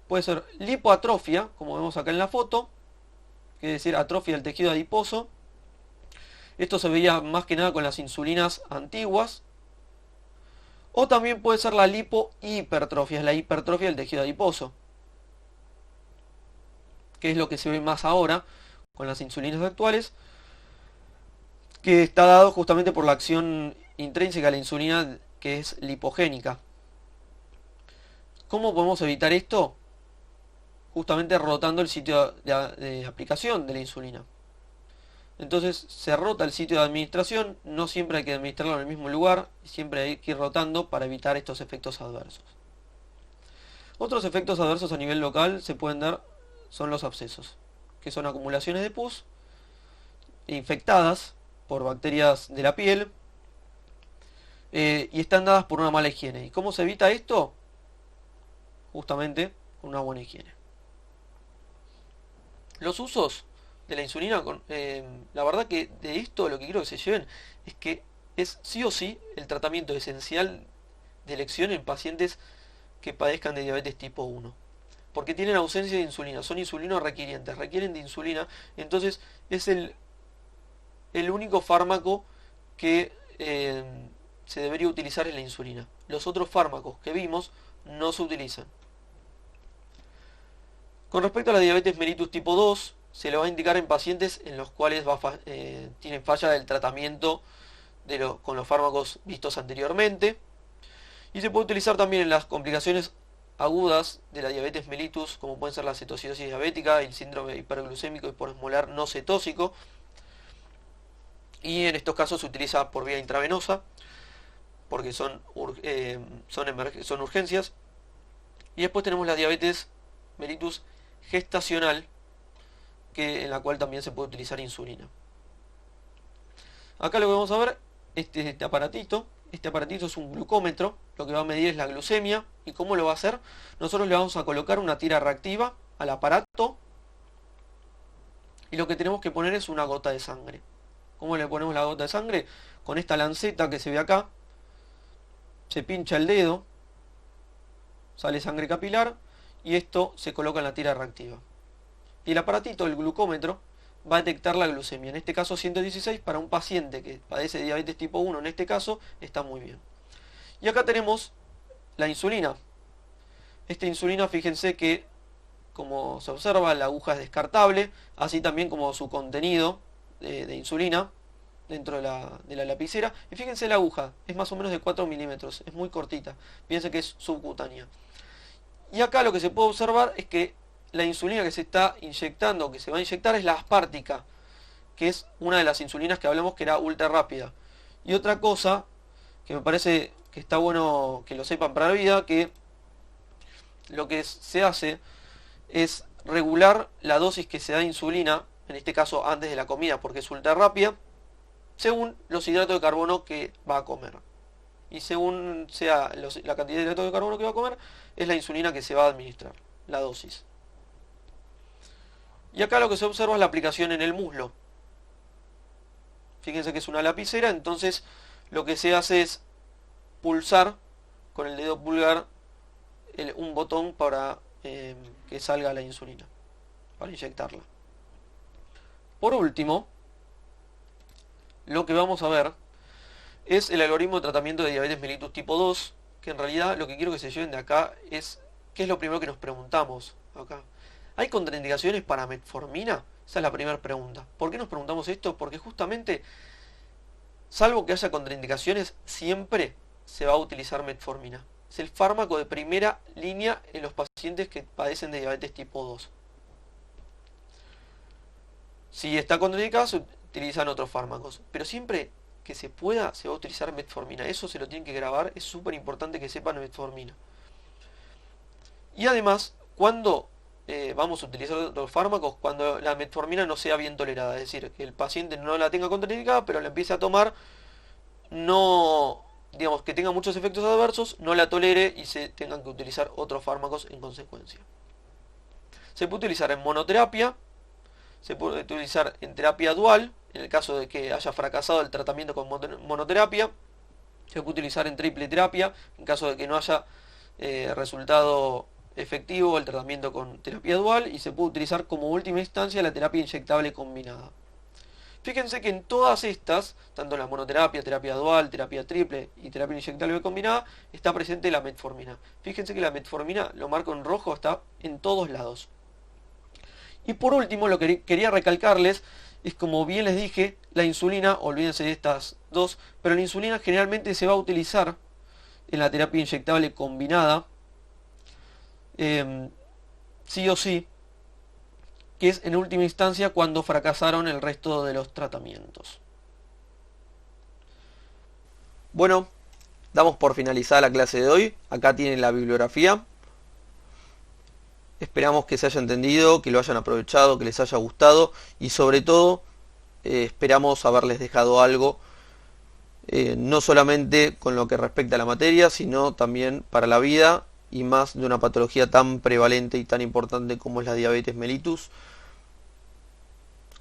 B: Puede ser lipoatrofia, como vemos acá en la foto, que es decir, atrofia del tejido adiposo. Esto se veía más que nada con las insulinas antiguas. O también puede ser la lipohipertrofia, es la hipertrofia del tejido adiposo, que es lo que se ve más ahora con las insulinas actuales, que está dado justamente por la acción intrínseca de la insulina, que es lipogénica. ¿Cómo podemos evitar esto? Justamente rotando el sitio de aplicación de la insulina. Entonces se rota el sitio de administración, no siempre hay que administrarlo en el mismo lugar, siempre hay que ir rotando para evitar estos efectos adversos. Otros efectos adversos a nivel local se pueden dar son los abscesos, que son acumulaciones de pus infectadas por bacterias de la piel y están dadas por una mala higiene. ¿Y cómo se evita esto? Justamente con una buena higiene. Los usos de la insulina, la verdad que de esto lo que quiero que se lleven es que es sí o sí el tratamiento esencial de elección en pacientes que padezcan de diabetes tipo 1. Porque tienen ausencia de insulina, son insulino requirientes, requieren de insulina, entonces es el único fármaco que se debería utilizar es la insulina. Los otros fármacos que vimos no se utilizan. Con respecto a la diabetes mellitus tipo 2, se le va a indicar en pacientes en los cuales tienen falla del tratamiento con los fármacos vistos anteriormente. Y se puede utilizar también en las complicaciones agudas de la diabetes mellitus, como pueden ser la cetoacidosis diabética, el síndrome hiperglucémico hipoosmolar no cetósico. Y en estos casos se utiliza por vía intravenosa, porque son urgencias. Y después tenemos la diabetes mellitus gestacional, en la cual también se puede utilizar insulina. Acá lo que vamos a ver, este aparatito es un glucómetro, lo que va a medir es la glucemia. ¿Y cómo lo va a hacer? Nosotros le vamos a colocar una tira reactiva al aparato y lo que tenemos que poner es una gota de sangre. ¿Cómo le ponemos la gota de sangre? Con esta lanceta que se ve acá, se pincha el dedo, sale sangre capilar y esto se coloca en la tira reactiva. Y el aparatito, el glucómetro, va a detectar la glucemia. En este caso 116 para un paciente que padece de diabetes tipo 1, en este caso está muy bien. Y acá tenemos la insulina. Esta insulina, fíjense que, como se observa, la aguja es descartable, así también como su contenido de insulina dentro de la lapicera. Y fíjense la aguja, es más o menos de 4 milímetros, es muy cortita. Piensen que es subcutánea. Y acá lo que se puede observar es que la insulina que se está inyectando, que se va a inyectar, es la aspártica, que es una de las insulinas que hablamos que era ultra rápida. Y otra cosa que me parece que está bueno que lo sepan para la vida, que lo que se hace es regular la dosis que se da de insulina, en este caso antes de la comida porque es ultra rápida, según los hidratos de carbono que va a comer. Y según sea la cantidad de hidratos de carbono que va a comer, es la insulina que se va a administrar, la dosis. Y acá lo que se observa es la aplicación en el muslo. Fíjense que es una lapicera, entonces lo que se hace es pulsar con el dedo pulgar un botón para que salga la insulina, para inyectarla. Por último, lo que vamos a ver es el algoritmo de tratamiento de diabetes mellitus tipo 2, que en realidad lo que quiero que se lleven de acá es qué es lo primero que nos preguntamos acá. ¿Hay contraindicaciones para metformina? Esa es la primera pregunta. ¿Por qué nos preguntamos esto? Porque justamente, salvo que haya contraindicaciones, siempre se va a utilizar metformina. Es el fármaco de primera línea en los pacientes que padecen de diabetes tipo 2. Si está contraindicado, se utilizan otros fármacos. Pero siempre que se pueda, se va a utilizar metformina. Eso se lo tienen que grabar. Es súper importante que sepan metformina. Y además, cuando vamos a utilizar otros fármacos, cuando la metformina no sea bien tolerada. Es decir, que el paciente no la tenga contraindicada, pero la empiece a tomar, no, digamos, que tenga muchos efectos adversos, no la tolere y se tengan que utilizar otros fármacos en consecuencia. Se puede utilizar en monoterapia, se puede utilizar en terapia dual, en el caso de que haya fracasado el tratamiento con monoterapia. Se puede utilizar en triple terapia, en caso de que no haya resultado efectivo el tratamiento con terapia dual, y se puede utilizar como última instancia la terapia inyectable combinada. Fíjense que en todas estas, tanto en la monoterapia, terapia dual, terapia triple y terapia inyectable combinada, está presente la metformina. Fíjense que la metformina, lo marco en rojo, está en todos lados. Y por último, lo que quería recalcarles es, como bien les dije, la insulina, olvídense de estas dos, pero la insulina generalmente se va a utilizar en la terapia inyectable combinada, sí o sí, que es en última instancia cuando fracasaron el resto de los tratamientos. Bueno, damos por finalizada la clase de hoy. Acá tienen la bibliografía. Esperamos que se haya entendido, que lo hayan aprovechado, que les haya gustado y sobre todo esperamos haberles dejado algo, no solamente con lo que respecta a la materia, sino también para la vida y más de una patología tan prevalente y tan importante como es la diabetes mellitus.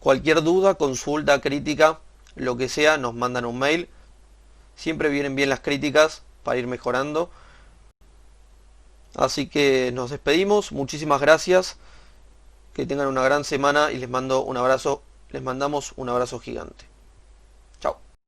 B: Cualquier duda, consulta, crítica, lo que sea, nos mandan un mail. Siempre vienen bien las críticas para ir mejorando. Así que nos despedimos, muchísimas gracias, que tengan una gran semana y les mando un abrazo, les mandamos un abrazo gigante.